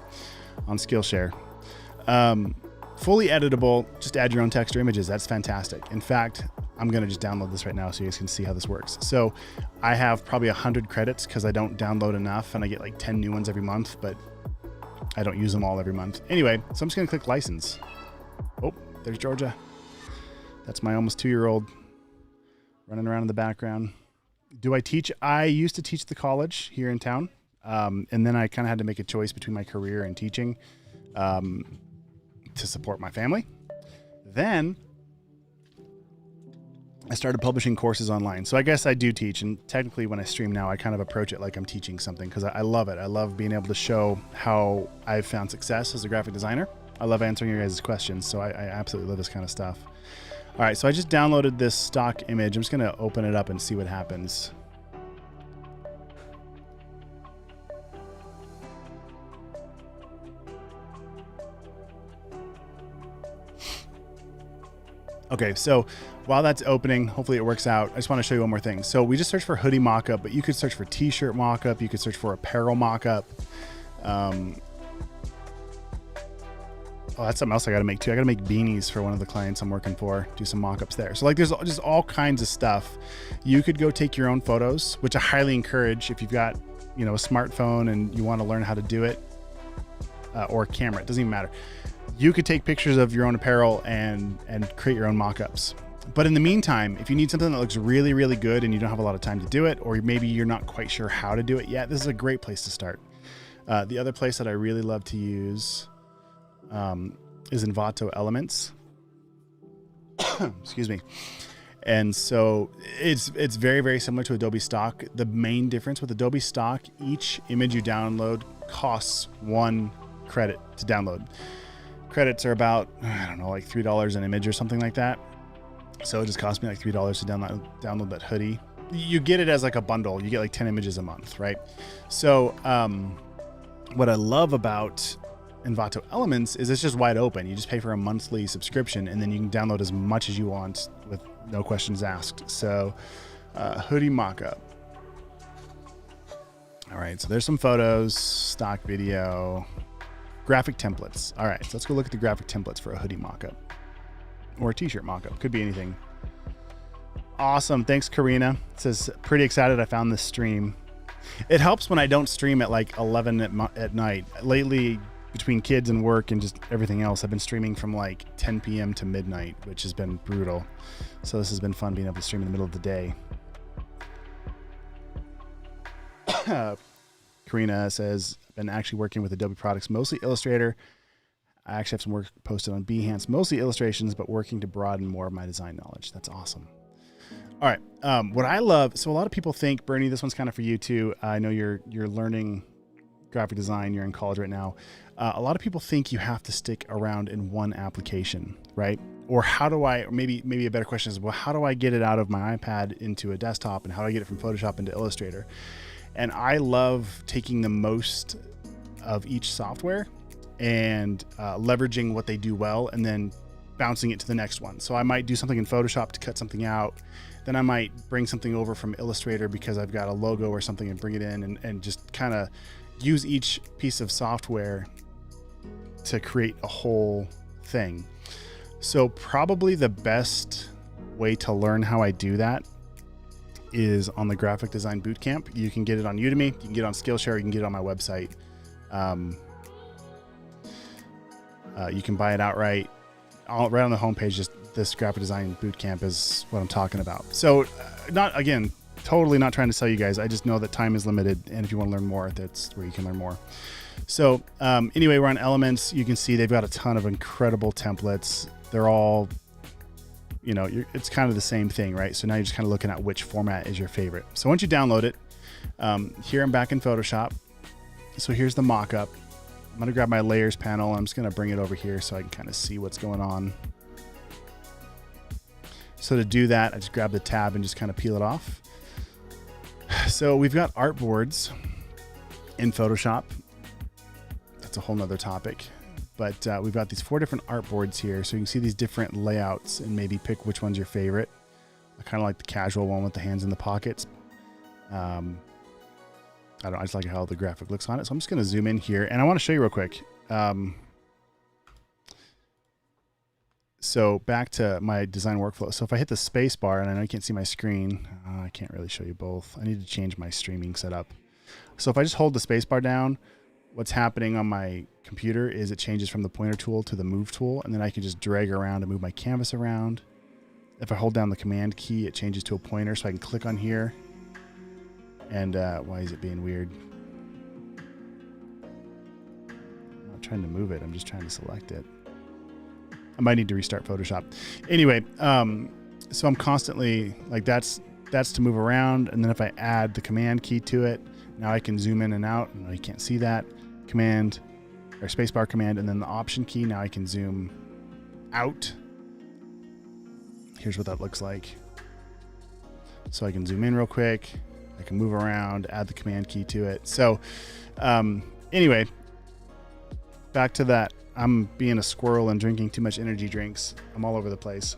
on Skillshare. Fully editable, just add your own text or images. That's fantastic. In fact, I'm going to just download this right now so you guys can see how this works. So I have probably 100 credits because I don't download enough, and I get like 10 new ones every month, but I don't use them all every month. Anyway, so I'm just going to click license. Oh, there's Georgia. That's my almost 2-year-old running around in the background. Do I teach? I used to teach at the college here in town. And then I kind of had to make a choice between my career and teaching to support my family. Then I started publishing courses online. So I guess I do teach. And technically when I stream now, I kind of approach it like I'm teaching something because I love it. I love being able to show how I've found success as a graphic designer. I love answering your guys' questions. So I absolutely love this kind of stuff. All right, so I just downloaded this stock image. I'm just going to open it up and see what happens. Okay, so while that's opening, hopefully it works out. I just want to show you one more thing. So we just searched for Hoodie Mock-Up, but you could search for T-shirt Mock-Up. You could search for Apparel Mock-Up. Oh, that's something else I got to make too. I got to make beanies for one of the clients I'm working for, do some mock-ups there. So like there's just all kinds of stuff. You could go take your own photos, which I highly encourage if you've got, you know, a smartphone and you want to learn how to do it, or a camera, it doesn't even matter. You could take pictures of your own apparel and create your own mock-ups. But in the meantime, if you need something that looks really, really good and you don't have a lot of time to do it, or maybe you're not quite sure how to do it yet, this is a great place to start. The other place that I really love to use is Envato Elements. Excuse me. And so it's very, very similar to Adobe Stock. The main difference with Adobe Stock, each image you download costs 1 credit to download. Credits are about, I don't know, like $3 an image or something like that. So it just cost me like $3 to download that hoodie. You get it as like a bundle. You get like 10 images a month, right? So what I love about Envato Elements is it's just wide open. You just pay for a monthly subscription and then you can download as much as you want with no questions asked. So Hoodie Mock-Up. All right, so there's some photos, stock video, graphic templates. All right, so let's go look at the graphic templates for a hoodie mock-up or a t-shirt mock-up. Could be anything. Awesome, thanks Karina. It says, pretty excited I found this stream. It helps when I don't stream at like 11 at night. Lately, between kids and work and just everything else, I've been streaming from like 10 p.m. to midnight, which has been brutal. So this has been fun being able to stream in the middle of the day. Karina says, I've been actually working with Adobe products, mostly Illustrator. I actually have some work posted on Behance, mostly illustrations, but working to broaden more of my design knowledge. That's awesome. All right. What I love, so a lot of people think, Bernie, this one's kind of for you too. I know you're learning graphic design. You're in college right now. A lot of people think you have to stick around in one application, right? Or how do I, or maybe a better question is, well, how do I get it out of my iPad into a desktop, and how do I get it from Photoshop into Illustrator? And I love taking the most of each software and leveraging what they do well, and then bouncing it to the next one. So I might do something in Photoshop to cut something out. Then I might bring something over from Illustrator because I've got a logo or something and bring it in, and just kind of use each piece of software to create a whole thing. So probably the best way to learn how I do that is on the Graphic Design Bootcamp. You can get it on Udemy, you can get it on Skillshare, you can get it on my website. You can buy it outright. Right on the homepage, just this Graphic Design Bootcamp is what I'm talking about. So totally not trying to sell you guys. I just know that time is limited, and if you want to learn more, that's where you can learn more. So anyway, we're on Elements. You can see they've got a ton of incredible templates. They're all, it's kind of the same thing, right? So now you're just kind of looking at which format is your favorite. So once you download it, here I'm back in Photoshop. So here's the mock-up. I'm going to grab my layers panel. I'm just going to bring it over here so I can kind of see what's going on. So to do that, I just grab the tab and just kind of peel it off. So we've got Artboards in Photoshop. That's a whole nother topic. But we've got these 4 different artboards here. So you can see these different layouts and maybe pick which one's your favorite. I kind of like the casual one with the hands in the pockets. I just like how the graphic looks on it. So I'm just going to zoom in here, and I want to show you real quick. So back to my design workflow. So if I hit the space bar, and I know you can't see my screen, I can't really show you both. I need to change my streaming setup. So if I just hold the space bar down, what's happening on my computer is it changes from the pointer tool to the move tool, and then I can just drag around and move my canvas around. If I hold down the command key, it changes to a pointer, so I can click on here. And why is it being weird? I'm not trying to move it. I'm just trying to select it. I might need to restart Photoshop. Anyway, so I'm constantly like that's to move around. And then if I add the command key to it, now I can zoom in and out. And you can't see that. Command or spacebar command, and then the option key. Now I can zoom out. Here's what that looks like. So I can zoom in real quick. I can move around, add the command key to it. So anyway, back to that. I'm being a squirrel and drinking too much energy drinks. I'm all over the place.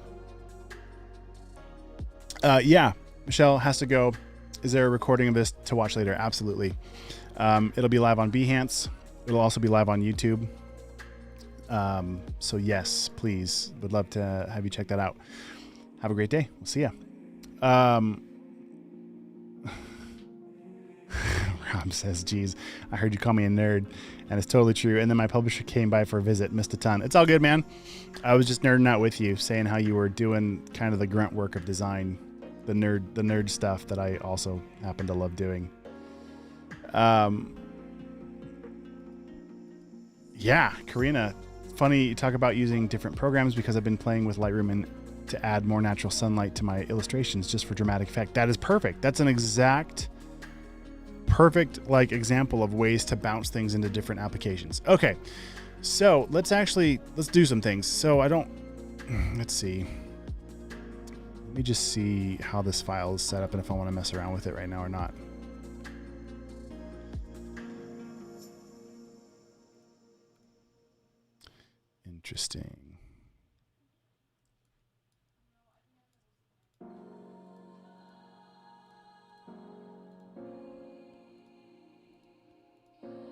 Yeah, Michelle has to go. Is there a recording of this to watch later? Absolutely. It'll be live on Behance. It'll also be live on YouTube. So yes, please. Would love to have you check that out. Have a great day. We'll see ya. Rob says, geez, I heard you call me a nerd, and it's totally true. And then my publisher came by for a visit, missed a ton. It's all good, man. I was just nerding out with you, saying how you were doing kind of the grunt work of design, the nerd stuff that I also happen to love doing. Yeah, Karina, funny you talk about using different programs, because I've been playing with Lightroom and to add more natural sunlight to my illustrations just for dramatic effect. That is perfect. That's an perfect like example of ways to bounce things into different applications. Okay, so let's do some things. So let's see. Let me just see how this file is set up and if I want to mess around with it right now or not. Interesting.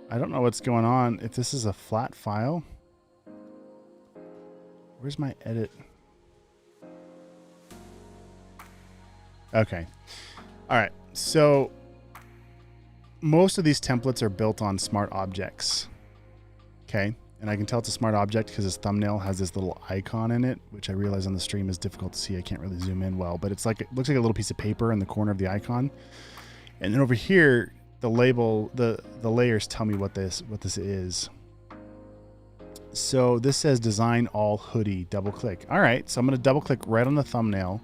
I don't know what's going on. If this is a flat file, where's my edit? Okay. All right. So most of these templates are built on smart objects. Okay. And I can tell it's a smart object because this thumbnail has this little icon in it, which I realize on the stream is difficult to see. I can't really zoom in well, but it's like, it looks like a little piece of paper in the corner of the icon. And then over here, the label, the layers tell me what this is. So this says design all hoodie, double click. All right. So I'm going to double click right on the thumbnail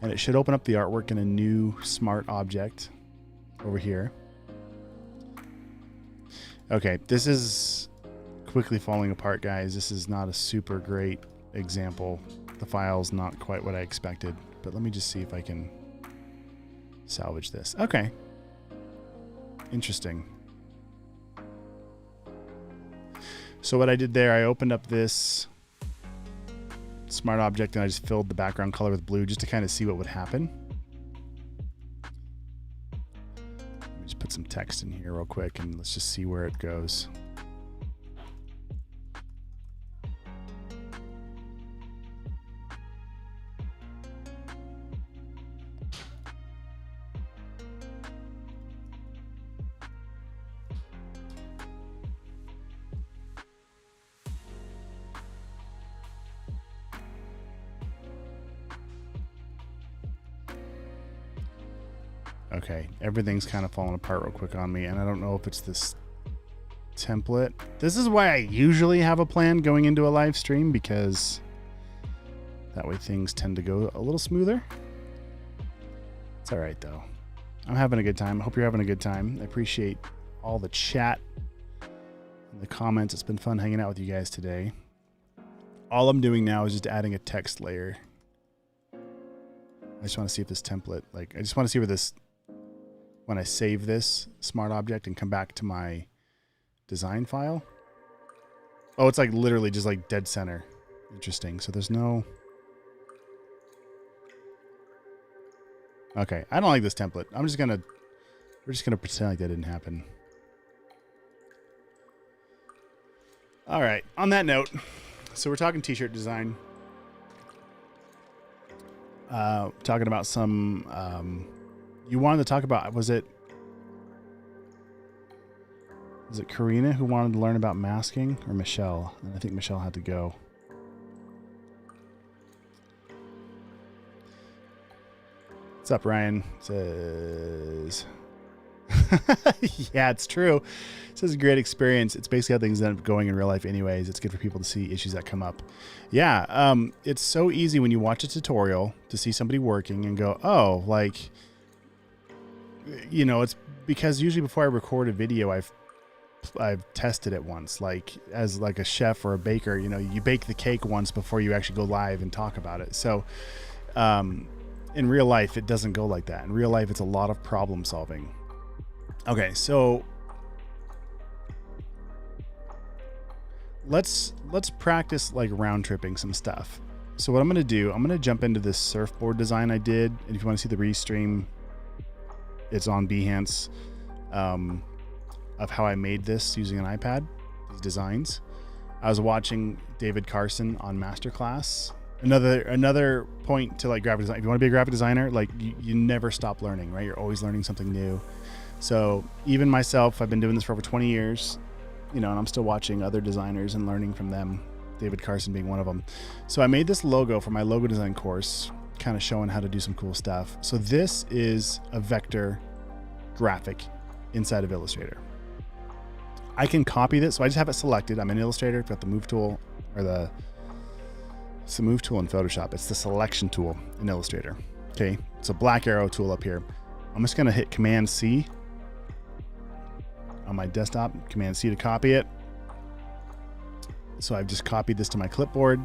and it should open up the artwork in a new smart object over here. Okay. This is quickly falling apart, guys. This is not a super great example. The file's not quite what I expected, but let me just see if I can salvage this. Okay. Interesting. So what I did there, I opened up this smart object and I just filled the background color with blue just to kind of see what would happen. Let me just put some text in here real quick and let's just see where it goes. Okay, everything's kind of falling apart real quick on me, and I don't know if it's this template. This is why I usually have a plan going into a live stream, because that way things tend to go a little smoother. It's all right, though. I'm having a good time. I hope you're having a good time. I appreciate all the chat and the comments. It's been fun hanging out with you guys today. All I'm doing now is just adding a text layer. I just want to see if this template, like, I just want to see where this, when I save this smart object and come back to my design file. Oh, it's like literally just like dead center. Interesting. So there's no. Okay. I don't like this template. We're just going to pretend like that didn't happen. All right. On that note, so we're talking t-shirt design. Talking about some, you wanted to talk about, was it Karina who wanted to learn about masking, or Michelle? And I think Michelle had to go. What's up, Ryan? Says, yeah, it's true. It says a great experience. It's basically how things end up going in real life anyways. It's good for people to see issues that come up. Yeah, it's so easy when you watch a tutorial to see somebody working and go, oh, like, you know, it's because usually before I record a video, I've tested it once, like as like a chef or a baker, you know, you bake the cake once before you actually go live and talk about it. So in real life, it doesn't go like that. In real life, it's a lot of problem solving. Okay, so let's practice like round tripping some stuff. So what I'm going to do, I'm going to jump into this surfboard design I did. And if you want to see the restream, it's on Behance, of how I made this using an iPad, these designs. I was watching David Carson on Masterclass. Another point to like graphic design. If you want to be a graphic designer, like you never stop learning, right? You're always learning something new. So even myself, I've been doing this for over 20 years, you know, and I'm still watching other designers and learning from them, David Carson being one of them. So I made this logo for my logo design course, kind of showing how to do some cool stuff. So this is a vector graphic inside of Illustrator. I can copy this. So I just have it selected. I'm in Illustrator. I've got the move tool, or it's the move tool in Photoshop. It's the selection tool in Illustrator. Okay. It's a black arrow tool up here. I'm just going to hit Command C on my desktop, Command C to copy it. So I've just copied this to my clipboard,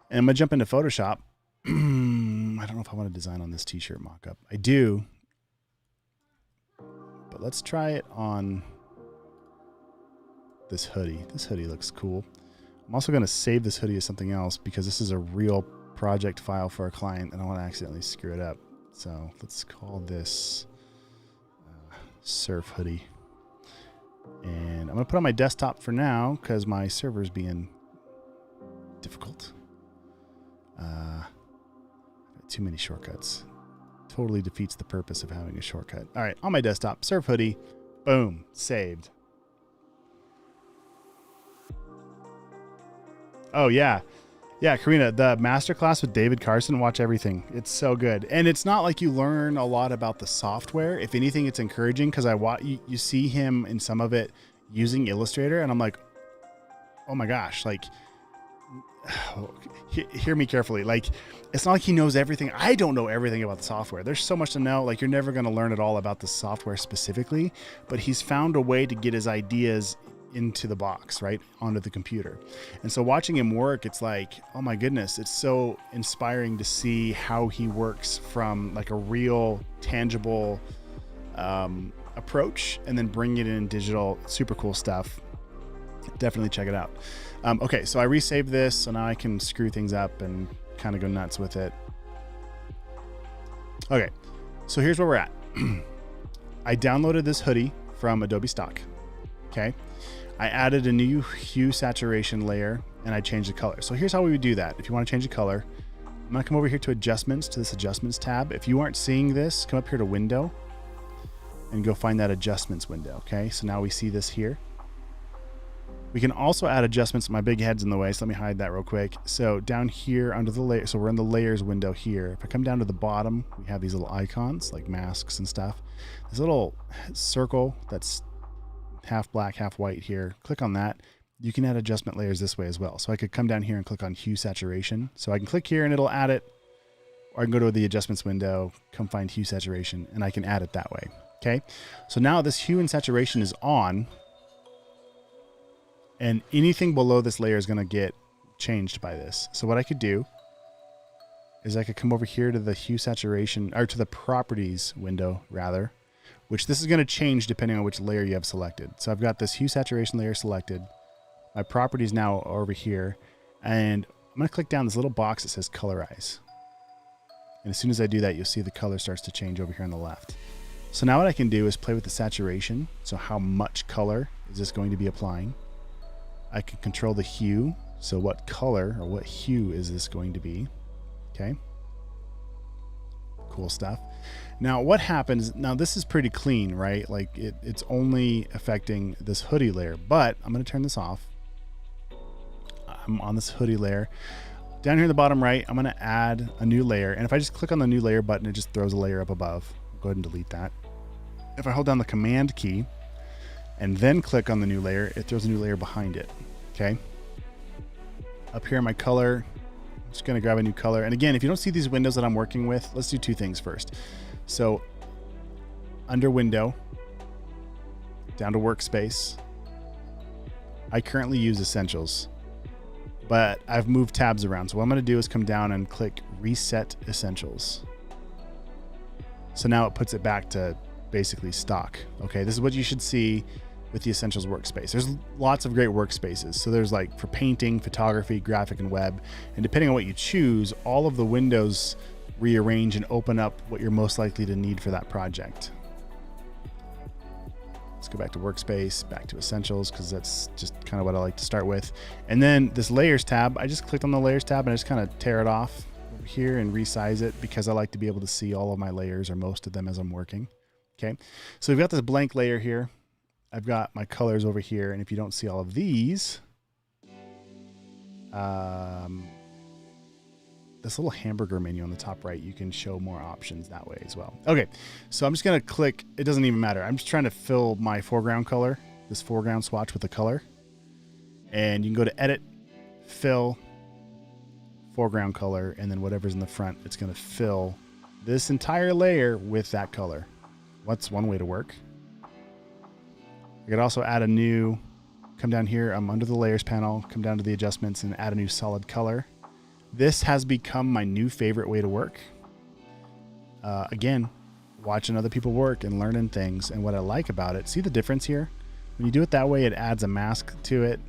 and I'm going to jump into Photoshop. I don't know if I want to design on this t-shirt mock-up. I do, but let's try it on this hoodie. This hoodie looks cool. I'm also going to save this hoodie as something else because this is a real project file for a client and I don't want to accidentally screw it up. So let's call this surf hoodie. And I'm going to put on my desktop for now because my server's being difficult. Too many shortcuts. Totally defeats the purpose of having a shortcut. All right, on my desktop, Serve Hoodie. Boom, saved. Oh, yeah. Yeah, Karina, the masterclass with David Carson, watch everything. It's so good. And it's not like you learn a lot about the software. If anything, it's encouraging because you see him in some of it using Illustrator, and I'm like, oh my gosh, like, hear me carefully. Like, it's not like he knows everything. I don't know everything about the software. There's so much to know. Like, you're never going to learn it all about the software specifically, but he's found a way to get his ideas into the box, right, onto the computer. And so watching him work, it's like, oh my goodness, it's so inspiring to see how he works from like a real tangible approach and then bring it in digital. Super cool stuff. Definitely check it out. Okay, so I resaved this, so now I can screw things up and kind of go nuts with it. Okay, so here's where we're at. I downloaded this hoodie from Adobe Stock. Okay, I added a new hue saturation layer and I changed the color. So here's how we would do that. If you want to change the color, I'm gonna come over here to adjustments, to this adjustments tab. If you aren't seeing this, come up here to window and go find that adjustments window. Okay, so now we see this here. We can also add adjustments. My big head's in the way, so let me hide that real quick. So down here under the layer, so we're in the layers window here. If I come down to the bottom, we have these little icons like masks and stuff. This little circle that's half black, half white here. Click on that. You can add adjustment layers this way as well. So I could come down here and click on hue saturation. So I can click here and it'll add it, or I can go to the adjustments window, come find hue saturation, and I can add it that way. Okay. So now this hue and saturation is on, and anything below this layer is going to get changed by this. So what I could do is I could come over here to the hue saturation, or to the properties window rather, which this is going to change depending on which layer you have selected. So I've got this hue saturation layer selected. My properties now are over here, and I'm going to click down this little box that says colorize. And as soon as I do that, you'll see the color starts to change over here on the left. So now what I can do is play with the saturation. So how much color is this going to be applying? I can control the hue. So what color or what hue is this going to be? Okay. Cool stuff. Now what happens, now this is pretty clean, right? Like it's only affecting this hoodie layer, but I'm going to turn this off. I'm on this hoodie layer. Down here in the bottom right, I'm going to add a new layer. And if I just click on the new layer button, it just throws a layer up above. Go ahead and delete that. If I hold down the command key and then click on the new layer, it throws a new layer behind it. Okay. Up here in my color, I'm just going to grab a new color. And again, if you don't see these windows that I'm working with, let's do two things first. So under window, down to workspace, I currently use essentials, but I've moved tabs around. So what I'm going to do is come down and click reset essentials. So now it puts it back to basically stock. Okay. This is what you should see with the Essentials workspace. There's lots of great workspaces. So there's like for painting, photography, graphic, and web. And depending on what you choose, all of the windows rearrange and open up what you're most likely to need for that project. Let's go back to workspace, back to essentials, because that's just kind of what I like to start with. And then this layers tab, I just clicked on the layers tab and I just kind of tear it off over here and resize it because I like to be able to see all of my layers or most of them as I'm working. Okay. So we've got this blank layer here. I've got my colors over here, and if you don't see all of these, this little hamburger menu on the top right, you can show more options that way as well. Okay, so I'm just gonna click, it doesn't even matter. I'm just trying to fill my foreground color, this foreground swatch with a color. And you can go to edit, fill, foreground color, and then whatever's in the front, it's gonna fill this entire layer with that color. What's one way to work? I could also add a new, come down here, I'm under the layers panel, come down to the adjustments and add a new solid color. This has become my new favorite way to work. Again, watching other people work and learning things. And what I like about it, see the difference here? When you do it that way, it adds a mask to it.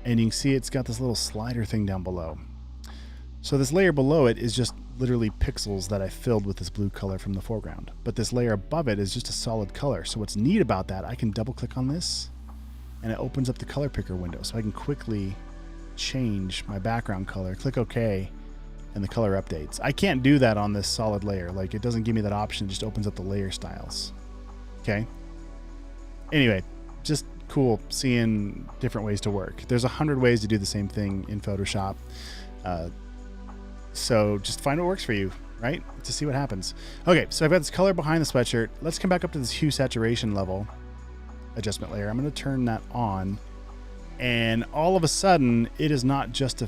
And you can see it's got this little slider thing down below. So this layer below it is just literally pixels that I filled with this blue color from the foreground. But this layer above it is just a solid color. So what's neat about that, I can double click on this and it opens up the color picker window. So I can quickly change my background color, click OK, and the color updates. I can't do that on this solid layer. Like, it doesn't give me that option. It just opens up the layer styles. Okay. Anyway, just cool seeing different ways to work. There's 100 ways to do the same thing in Photoshop. So just find what works for you, right? To see what happens. Okay, so I've got this color behind the sweatshirt. Let's come back up to this hue saturation level adjustment layer. I'm going to turn that on, and all of a sudden it is not just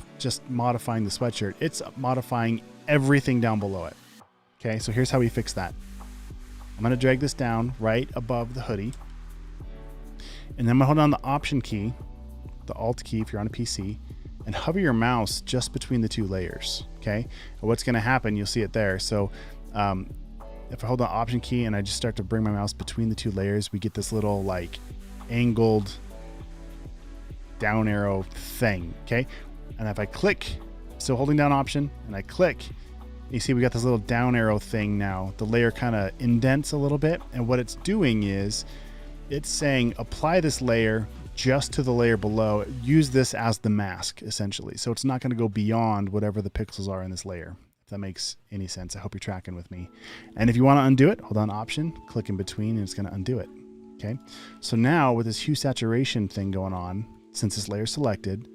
modifying the sweatshirt, it's modifying everything down below it. Okay, so here's how we fix that. I'm going to drag this down right above the hoodie, and then I'm going to hold down the Option key, the Alt key if you're on a PC, and hover your mouse just between the two layers. Okay, and what's going to happen, you'll see it there. So if I hold the Option key and I just start to bring my mouse between the two layers, we get this little like angled down arrow thing. Okay, and if I click, still holding down Option, and I click, you see we got this little down arrow thing now. The layer kind of indents a little bit, and what it's doing is it's saying apply this layer just to the layer below. Use this as the mask, essentially. So it's not going to go beyond whatever the pixels are in this layer, if that makes any sense. I hope you're tracking with me. And if you want to undo it, hold on Option, click in between, and it's going to undo it. Okay. So now with this hue saturation thing going on, since this layer is selected,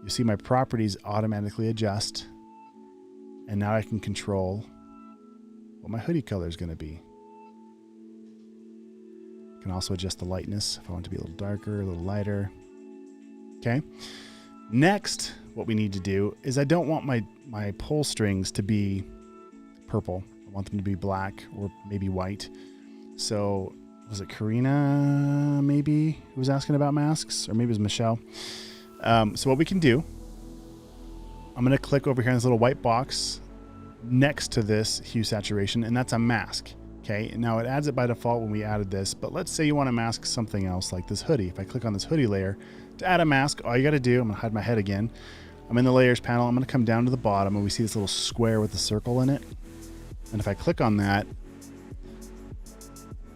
you see my properties automatically adjust. And now I can control what my hoodie color is going to be. I can also adjust the lightness if I want it to be a little darker, a little lighter. Okay. Next, what we need to do is I don't want my pull strings to be purple. I want them to be black or maybe white. So was it Karina maybe who was asking about masks, or maybe it was Michelle? So what we can do, I'm going to click over here on this little white box next to this hue saturation, and that's a mask. Okay, now it adds it by default when we added this, but let's say you want to mask something else like this hoodie. If I click on this hoodie layer to add a mask, all you got to do, I'm going to hide my head again. I'm in the layers panel. I'm going to come down to the bottom, and we see this little square with a circle in it. And if I click on that,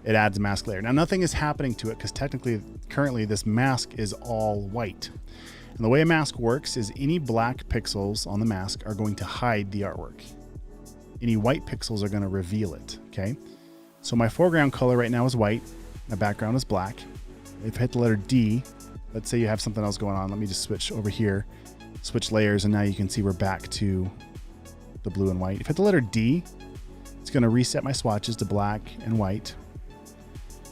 it adds a mask layer. Now nothing is happening to it because technically, currently this mask is all white. And the way a mask works is any black pixels on the mask are going to hide the artwork. Any white pixels are going to reveal it. Okay. So my foreground color right now is white. My background is black. If I hit the letter D, let's say you have something else going on. Let me just switch over here, switch layers, and now you can see we're back to the blue and white. If I hit the letter D, it's going to reset my swatches to black and white.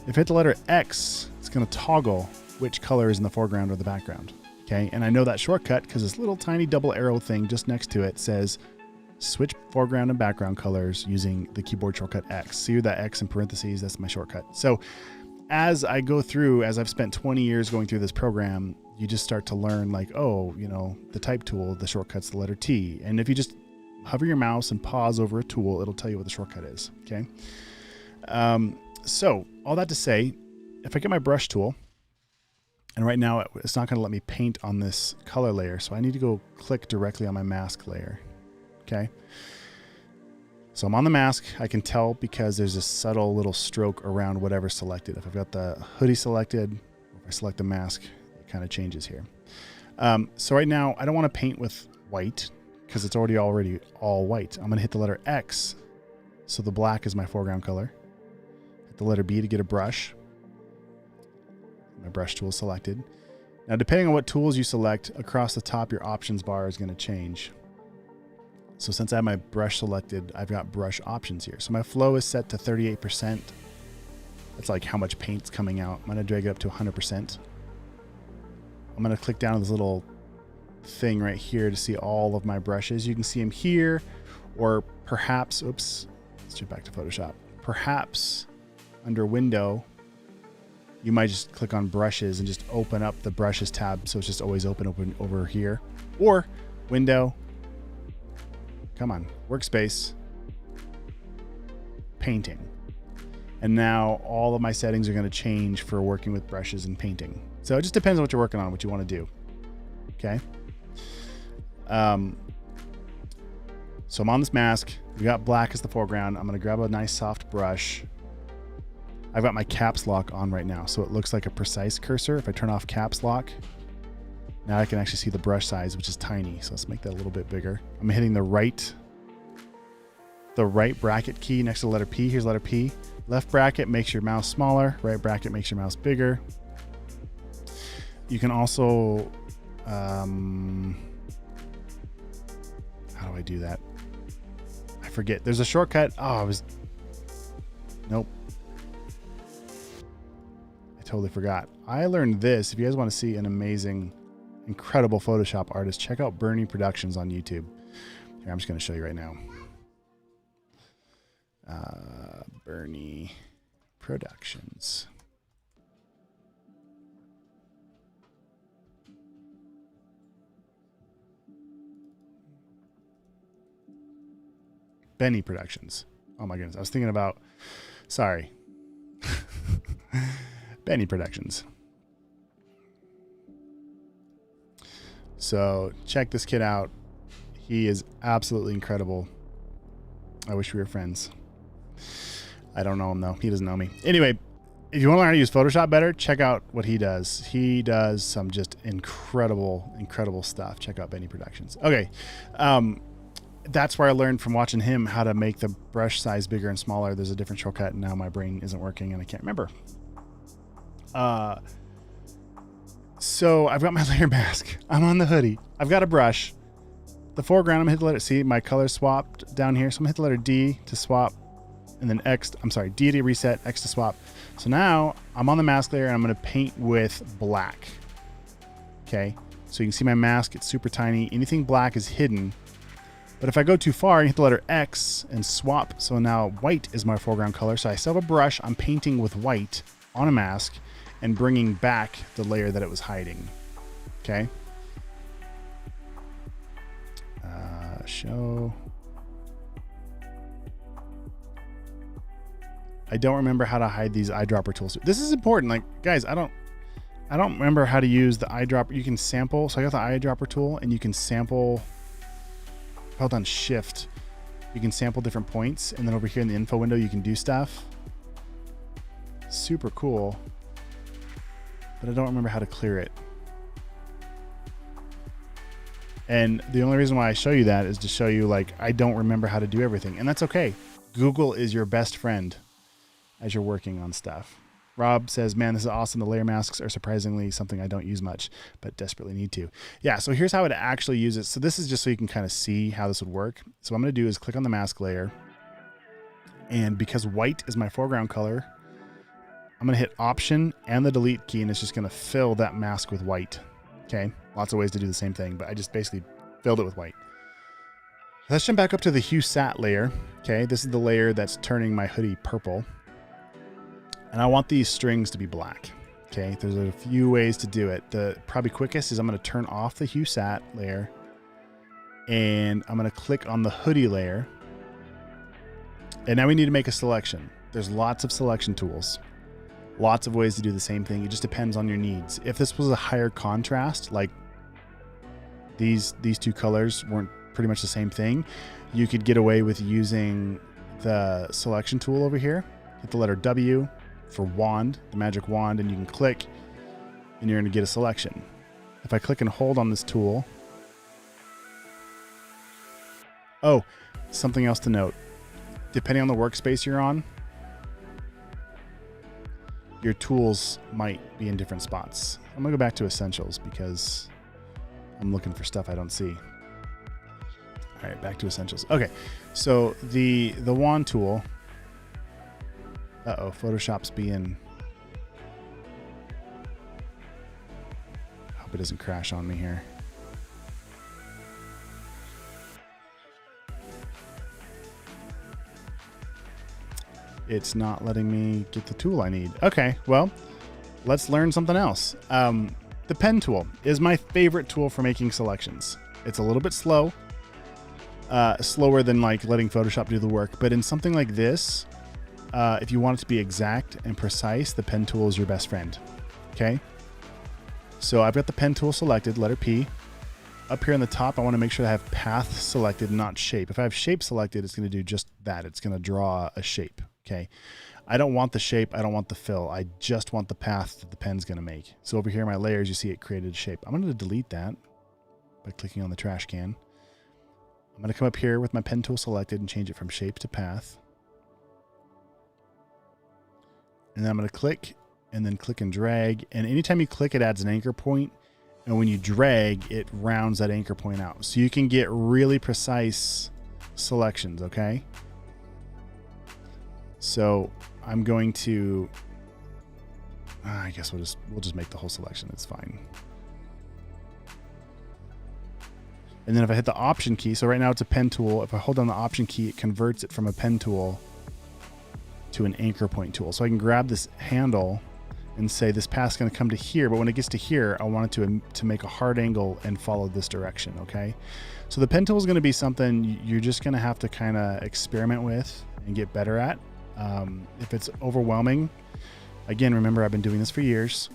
If I hit the letter X, it's going to toggle which color is in the foreground or the background. Okay, and I know that shortcut because this little tiny double arrow thing just next to it says switch foreground and background colors using the keyboard shortcut X. See that X in parentheses? That's my shortcut. So as I go through, as I've spent 20 years going through this program, you just start to learn like, oh, you know, the type tool, the shortcut's the letter T. And if you just hover your mouse and pause over a tool, it'll tell you what the shortcut is. Okay. So all that to say, if I get my brush tool, and right now it's not going to let me paint on this color layer, so I need to go click directly on my mask layer. Okay. So I'm on the mask. I can tell because there's a subtle little stroke around whatever's selected. If I've got the hoodie selected, if I select the mask, it kind of changes here. So right now I don't want to paint with white because it's already all white. I'm going to hit the letter X. So the black is my foreground color. Hit the letter B to get a brush. My brush tool is selected. Now, depending on what tools you select, across the top, your options bar is going to change. So since I have my brush selected, I've got brush options here. So my flow is set to 38%. That's like how much paint's coming out. I'm going to drag it up to 100%. I'm going to click down on this little thing right here to see all of my brushes. You can see them here, or perhaps, oops, let's jump back to Photoshop. Perhaps under Window, you might just click on brushes and just open up the brushes tab. So it's just always open over here, or Window, come on, Workspace, Painting. And now all of my settings are going to change for working with brushes and painting. So it just depends on what you're working on, what you want to do. Okay. So I'm on this mask. We got black as the foreground. I'm going to grab a nice soft brush. I've got my caps lock on right now, so it looks like a precise cursor. If I turn off caps lock, now I can actually see the brush size, which is tiny. So let's make that a little bit bigger. I'm hitting the right bracket key next to the letter P. Here's letter P. Left bracket makes your mouse smaller. Right bracket makes your mouse bigger. You can also, how do I do that? I forget. There's a shortcut. Oh, nope. I totally forgot. I learned this. If you guys want to see an amazing, incredible Photoshop artist, check out Bernie Productions on YouTube. Here, I'm just going to show you right now. Bernie Productions. Benny Productions. Oh my goodness. I was thinking about, sorry. Benny Productions. So check this kid out. He is absolutely incredible. I wish we were friends. I don't know him though. He doesn't know me. Anyway, if you want to learn how to use Photoshop better, check out what he does. He does some just incredible, incredible stuff. Check out Benny Productions. Okay. That's where I learned from watching him how to make the brush size bigger and smaller. There's a different shortcut, and now my brain isn't working and I can't remember. So I've got my layer mask. I'm on the hoodie. I've got a brush. The foreground, I'm gonna hit the letter, see my color swapped down here. So I'm gonna hit the letter D to swap, and then D to reset, X to swap. So now I'm on the mask layer and I'm gonna paint with black. Okay, so you can see my mask, it's super tiny. Anything black is hidden. But if I go too far, I hit the letter X and swap. So now white is my foreground color. So I still have a brush. I'm painting with white on a mask and bringing back the layer that it was hiding. Okay. Show. I don't remember how to hide these eyedropper tools. This is important. Like, guys, I don't remember how to use the eyedropper. You can sample. So I got the eyedropper tool and you can sample. Held on shift, you can sample different points, and then over here in the info window you can do stuff. Super cool, but I don't remember how to clear it. And the only reason why I show you that is to show you, like, I don't remember how to do everything, and that's okay. Google is your best friend as you're working on stuff. Rob says, man, this is awesome. The layer masks are surprisingly something I don't use much, but desperately need to. Yeah, so here's how I would actually use it. So this is just so you can kind of see how this would work. So what I'm going to do is click on the mask layer. And because white is my foreground color, I'm going to hit Option and the Delete key, and it's just going to fill that mask with white. Okay, lots of ways to do the same thing, but I just basically filled it with white. Let's jump back up to the Hue Sat layer. Okay, this is the layer that's turning my hoodie purple. And I want these strings to be black. Okay, there's a few ways to do it. The probably quickest is I'm going to turn off the Hue Sat layer, and I'm going to click on the hoodie layer. And now we need to make a selection. There's lots of selection tools, lots of ways to do the same thing. It just depends on your needs. If this was a higher contrast, like these two colors weren't pretty much the same thing, you could get away with using the selection tool over here. Hit the letter W for wand, the magic wand, and you can click and you're going to get a selection. If I click and hold on this tool. Oh, something else to note. Depending on the workspace you're on, your tools might be in different spots. I'm going to go back to Essentials because I'm looking for stuff I don't see. All right, back to Essentials. Okay, so the wand tool. Uh-oh, Photoshop's being... Hope it doesn't crash on me here. It's not letting me get the tool I need. Okay, well, let's learn something else. The pen tool is my favorite tool for making selections. It's a little bit slow, slower than like letting Photoshop do the work, but in something like this, if you want it to be exact and precise, the pen tool is your best friend. Okay. So I've got the pen tool selected, letter P. Up here on the top, I want to make sure I have path selected, not shape. If I have shape selected, it's going to do just that. It's going to draw a shape. Okay. I don't want the shape. I don't want the fill. I just want the path that the pen's going to make. So over here in my layers, you see it created a shape. I'm going to delete that by clicking on the trash can. I'm going to come up here with my pen tool selected and change it from shape to path. And then I'm going to click and then click and drag. And anytime you click, it adds an anchor point. And when you drag, it rounds that anchor point out. So you can get really precise selections, okay? So I'm going to, I guess we'll just make the whole selection. It's fine. And then if I hit the option key, so right now it's a pen tool. If I hold down the option key, it converts it from a pen tool to an anchor point tool. So I can grab this handle and say this path's going to come to here, but when it gets to here, I want it to make a hard angle and follow this direction, okay? So the pen tool is going to be something you're just going to have to kind of experiment with and get better at. If it's overwhelming, again, remember I've been doing this for years,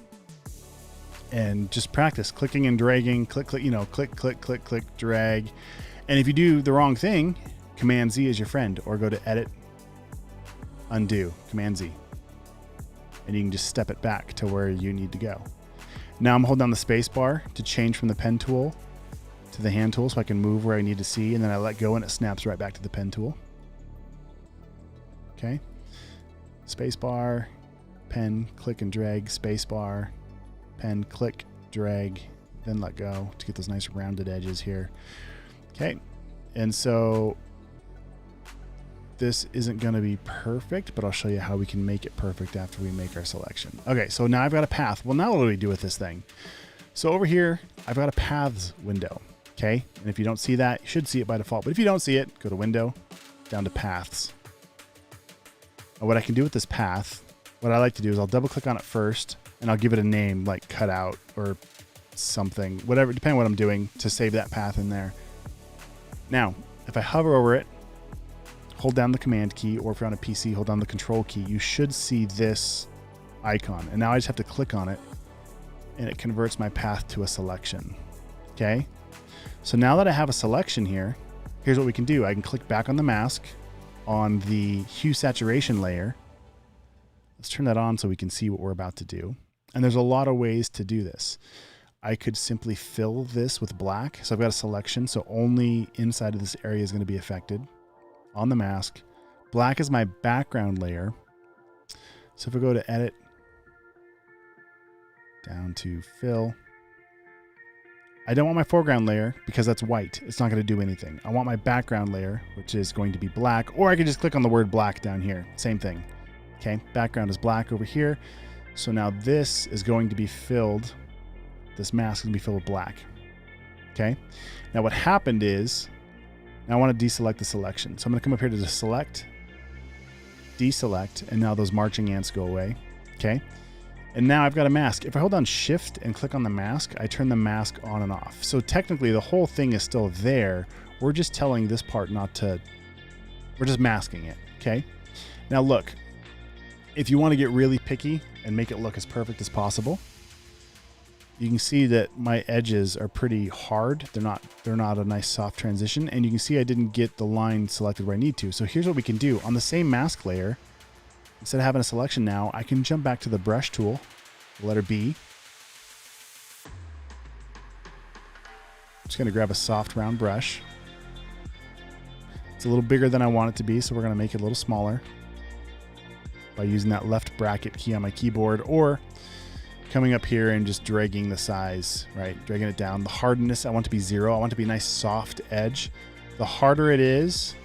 and just practice clicking and dragging, click, click, drag. And if you do the wrong thing, Command Z is your friend, or go to Edit, Undo, Command Z. And you can just step it back to where you need to go. Now I'm holding down the space bar to change from the pen tool to the hand tool so I can move where I need to see, and then I let go and it snaps right back to the pen tool. Okay. Space bar, pen, click and drag, space bar, pen, click, drag, then let go to get those nice rounded edges here. Okay. And so this isn't going to be perfect, but I'll show you how we can make it perfect after we make our selection. Okay, so now I've got a path. Well, now what do we do with this thing? So over here, I've got a paths window, okay? And if you don't see that, you should see it by default. But if you don't see it, go to Window, down to Paths. And what I can do with this path, what I like to do is I'll double click on it first, and I'll give it a name like cutout or something, whatever, depending on what I'm doing, to save that path in there. Now, if I hover over it, hold down the Command key, or if you're on a PC, hold down the Control key, you should see this icon. And now I just have to click on it, and it converts my path to a selection. Okay? So now that I have a selection here, here's what we can do. I can click back on the mask on the hue saturation layer. Let's turn that on so we can see what we're about to do. And there's a lot of ways to do this. I could simply fill this with black. So I've got a selection, so only inside of this area is going to be affected. On the mask, black is my background layer. So if I go to Edit, down to Fill, I don't want my foreground layer because that's white. It's not going to do anything. I want my background layer, which is going to be black, or I can just click on the word black down here. Same thing. Okay, background is black over here. So now this is going to be filled, this mask is going to be filled with black. Okay, now what happened is, now I want to deselect the selection. So I'm going to come up here to the select, deselect, and now those marching ants go away. Okay. And now I've got a mask. If I hold down Shift and click on the mask, I turn the mask on and off. So technically the whole thing is still there. We're just telling this part not to, we're just masking it. Okay. Now look, if you want to get really picky and make it look as perfect as possible, you can see that my edges are pretty hard. They're not a nice soft transition. And you can see I didn't get the line selected where I need to. So here's what we can do. On the same mask layer, instead of having a selection now, I can jump back to the brush tool, the letter B. I'm just going to grab a soft round brush. It's a little bigger than I want it to be, so we're going to make it a little smaller by using that left bracket key on my keyboard, or coming up here and just dragging the size, right? Dragging it down. The hardness, I want to be 0. I want it to be a nice soft edge. The harder it is,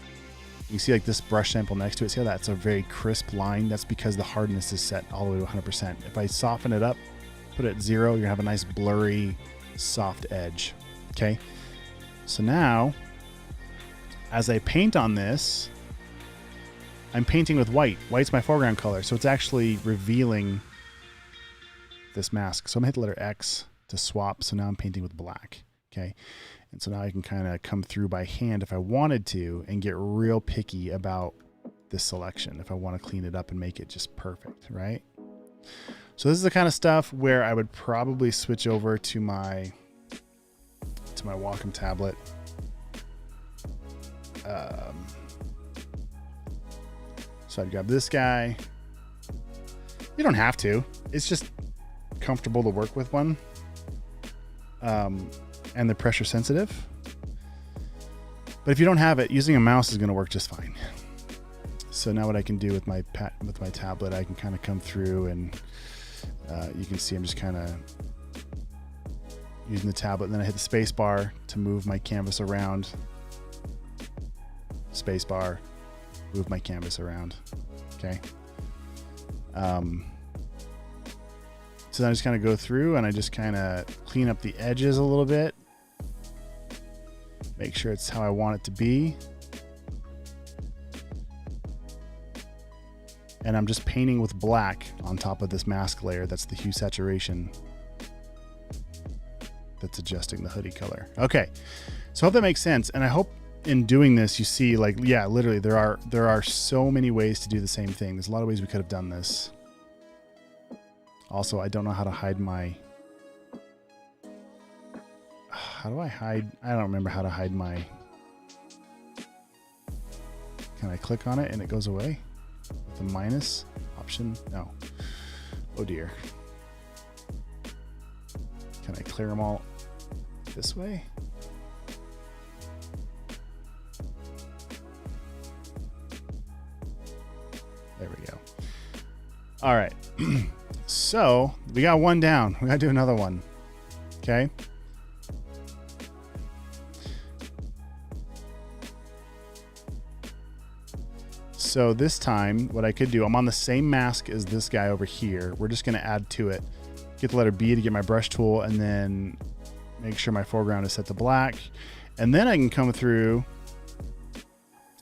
you can see like this brush sample next to it. See how that's a very crisp line? That's because the hardness is set all the way to 100%. If I soften it up, put it at 0, you're gonna have a nice blurry, soft edge, okay? So now, as I paint on this, I'm painting with white. White's my foreground color, so it's actually revealing this mask. So I'm gonna hit the letter X to swap, so now I'm painting with black, okay? And so now I can kind of come through by hand if I wanted to and get real picky about this selection if I want to clean it up and make it just perfect, right? So this is the kind of stuff where I would probably switch over to my Wacom tablet. So I'd grab this guy, You don't have to. It's just comfortable to work with one. And they're pressure sensitive. But if you don't have it, using a mouse is going to work just fine. So now what I can do with my tablet, I can kind of come through and you can see I'm just kind of using the tablet, and then I hit the space bar to move my canvas around. Space bar, move my canvas around. Okay. So then I just kind of go through and I just kind of clean up the edges a little bit. Make sure it's how I want it to be. And I'm just painting with black on top of this mask layer. That's the hue saturation that's adjusting the hoodie color. Okay, so I hope that makes sense. And I hope in doing this, you see, like, yeah, literally there are so many ways to do the same thing. There's a lot of ways we could have done this. Also, I don't know how to hide my, how do I hide? I don't remember how to hide my, can I click on it and it goes away? The minus option? No. Oh dear. Can I clear them all this way? There we go. All right. So we got one down. We got to do another one. Okay. So this time, what I could do, I'm on the same mask as this guy over here. We're just going to add to it. Get the letter B to get my brush tool, and then make sure my foreground is set to black. And then I can come through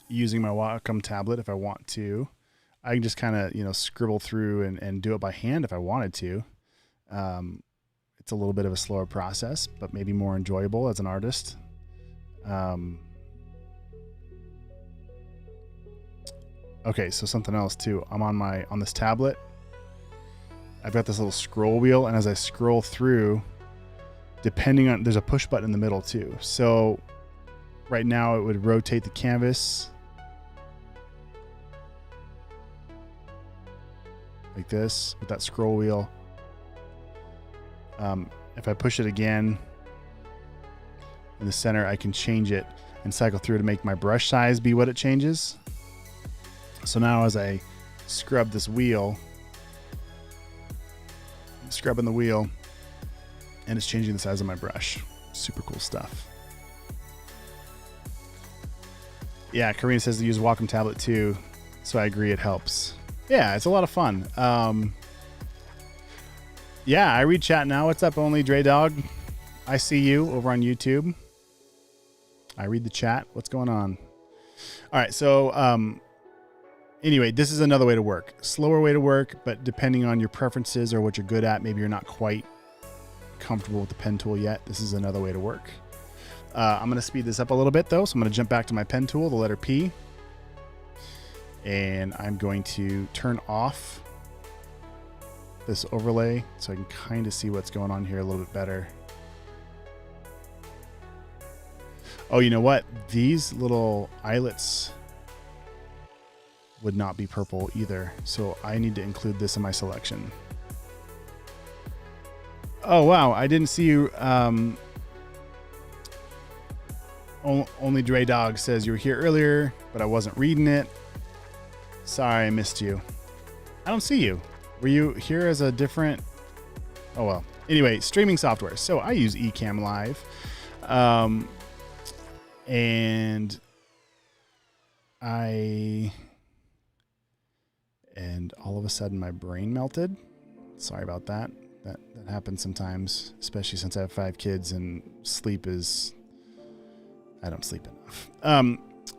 using my Wacom tablet if I want to. I can just kind of, you know, scribble through and do it by hand if I wanted to. It's a little bit of a slower process, but maybe more enjoyable as an artist. Okay, so something else too. I'm on this tablet. I've got this little scroll wheel, and as I scroll through, depending on, there's a push button in the middle too. So right now it would rotate the canvas like this with that scroll wheel. If I push it again in the center, I can change it and cycle through to make my brush size be what it changes. So now as I scrub this wheel, I'm scrubbing the wheel, and it's changing the size of my brush. Super cool stuff. Yeah, Karina says to use Wacom tablet too, so I agree it helps. Yeah, it's a lot of fun. Yeah, I read chat now. What's up, Only Dre Dog? I see you over on YouTube. I read the chat. What's going on? All right, so anyway, this is another way to work. Slower way to work, but depending on your preferences or what you're good at, maybe you're not quite comfortable with the pen tool yet. This is another way to work. I'm going to speed this up a little bit though. So I'm going to jump back to my pen tool, the letter P, and I'm going to turn off this overlay so I can kind of see what's going on here a little bit better. Oh, you know what? These little eyelets would not be purple either, so I need to include this in my selection. Oh wow, I didn't see you. Only Dre Dog says you were here earlier, but I wasn't reading it. Sorry, I missed you. I don't see you. Were you here as a different? Oh well. Anyway, streaming software. So I use Ecamm Live, and all of a sudden my brain melted. Sorry about that. That happens sometimes, especially since I have 5 kids and I don't sleep enough.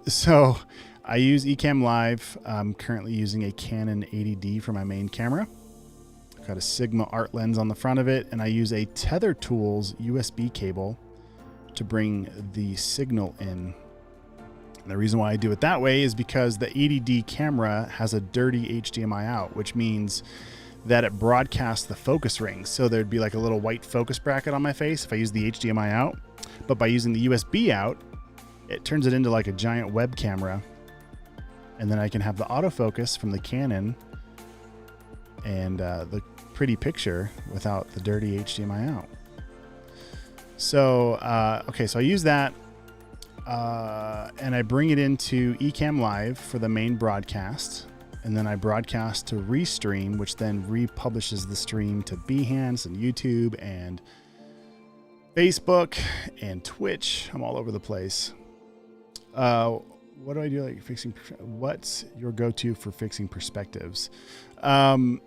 So I use Ecamm Live. I'm currently using a Canon 80D for my main camera. I've got a Sigma art lens on the front of it, and I use a Tether Tools USB cable to bring the signal in. And the reason why I do it that way is because the 80D camera has a dirty HDMI out, which means that it broadcasts the focus ring. So there'd be like a little white focus bracket on my face if I use the HDMI out. But by using the USB out, it turns it into like a giant web camera. And then I can have the autofocus from the Canon and the pretty picture without the dirty HDMI out. So, okay, so I use that and I bring it into Ecamm Live for the main broadcast. And then I broadcast to Restream, which then republishes the stream to Behance and YouTube and Facebook and Twitch. I'm all over the place. What do I do? Like fixing? What's your go-to for fixing perspectives? Oh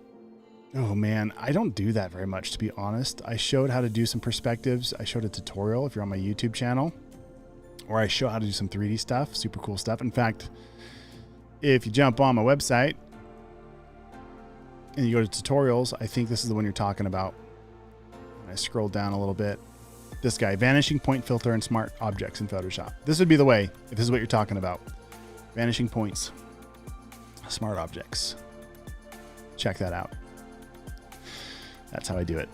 man, I don't do that very much, to be honest. I showed how to do some perspectives. I showed a tutorial if you're on my YouTube channel, or I show how to do some 3D stuff, super cool stuff. In fact, if you jump on my website and you go to tutorials, I think this is the one you're talking about. I scroll down a little bit. This guy, Vanishing Point Filter and Smart Objects in Photoshop. This would be the way, if this is what you're talking about. Vanishing Points, Smart Objects. Check that out. That's how I do it.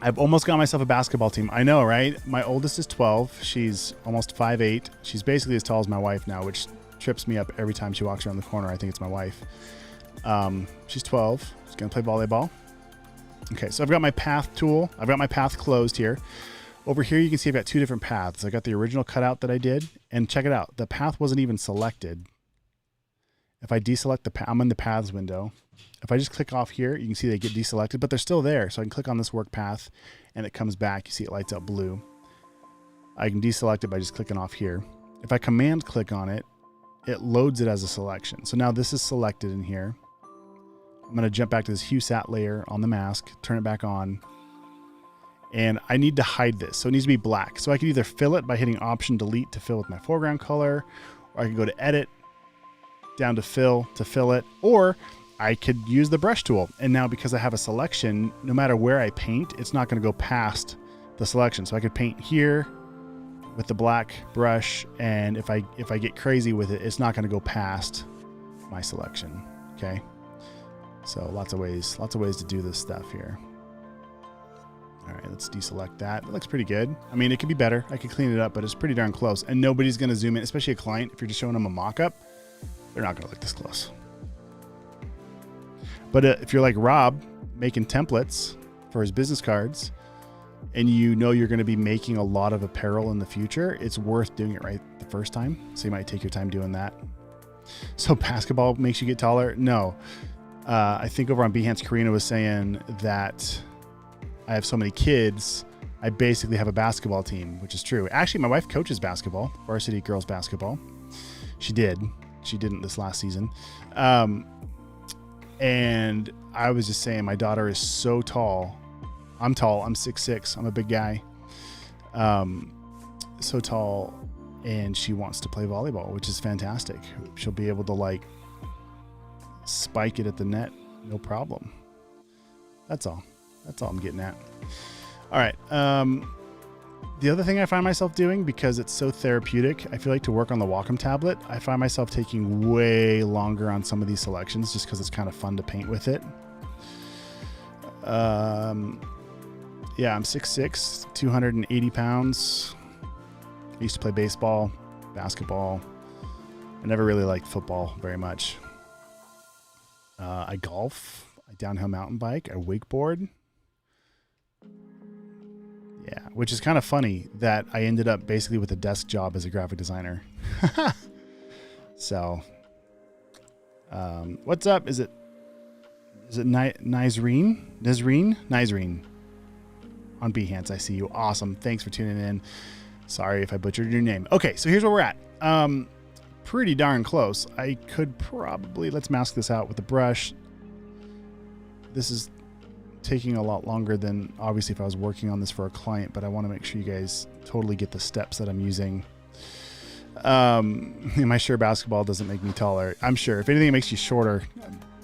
I've almost got myself a basketball team. I know, right? My oldest is 12. She's almost 5'8". She's basically as tall as my wife now, which trips me up every time she walks around the corner. I think it's my wife. She's 12. She's going to play volleyball. Okay, so I've got my path tool. I've got my path closed here. Over here, you can see I've got two different paths. I got the original cutout that I did. And check it out. The path wasn't even selected. If I deselect the path, I'm in the paths window. If I just click off here, you can see they get deselected, but they're still there. So I can click on this work path and it comes back. You see it lights up blue. I can deselect it by just clicking off here. If I command click on it, it loads it as a selection. So now this is selected in here. I'm going to jump back to this hue sat layer on the mask, turn it back on. And I need to hide this. So it needs to be black. So I can either fill it by hitting Option Delete to fill with my foreground color, or I can go to Edit, down to fill it, or I could use the brush tool. And now because I have a selection, no matter where I paint, it's not going to go past the selection. So I could paint here with the black brush, and if I get crazy with it, it's not going to go past my selection. Okay. So lots of ways to do this stuff here. All right, let's deselect that. It looks pretty good. I mean, it could be better. I could clean it up, but it's pretty darn close. And nobody's going to zoom in, especially a client. If you're just showing them a mock-up, they're not going to look this close. But if you're like Rob, making templates for his business cards, and you know you're going to be making a lot of apparel in the future, it's worth doing it right the first time. So you might take your time doing that. So basketball makes you get taller? No. I think over on Behance, Karina was saying that I have so many kids, I basically have a basketball team, which is true. Actually, my wife coaches basketball, varsity girls basketball. She did. She didn't this last season. And I was just saying, my daughter is so tall. I'm tall. I'm 6'6". I'm a big guy. So tall. And she wants to play volleyball, which is fantastic. She'll be able to like spike it at the net. No problem. That's all. That's all I'm getting at. All right. The other thing I find myself doing, because it's so therapeutic, I feel like to work on the Wacom tablet, I find myself taking way longer on some of these selections just because it's kind of fun to paint with it. Yeah, I'm 6'6", 280 pounds. I used to play baseball, basketball. I never really liked football very much. I golf, I downhill mountain bike, I wakeboard. Yeah, which is kind of funny that I ended up basically with a desk job as a graphic designer. So, what's up? Is it Nizreen on Behance? I see you. Awesome. Thanks for tuning in. Sorry if I butchered your name. Okay, so here's where we're at. Pretty darn close. I could probably, let's mask this out with the brush. This is taking a lot longer than obviously if I was working on this for a client, but I want to make sure you guys totally get the steps that I'm using. Am I sure basketball doesn't make me taller? I'm sure. If anything, it makes you shorter.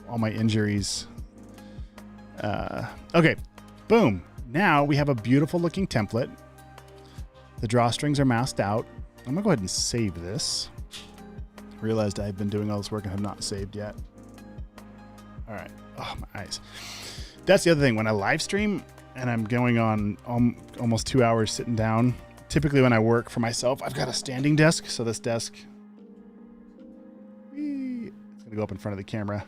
All my injuries. Okay, boom. Now we have a beautiful looking template. The drawstrings are masked out. I'm gonna go ahead and save this. Realized I've been doing all this work and have not saved yet. All right. Oh, my eyes. That's the other thing. When I live stream and I'm going on almost 2 hours sitting down, typically when I work for myself, I've got a standing desk. So this desk, it's going to me go up in front of the camera.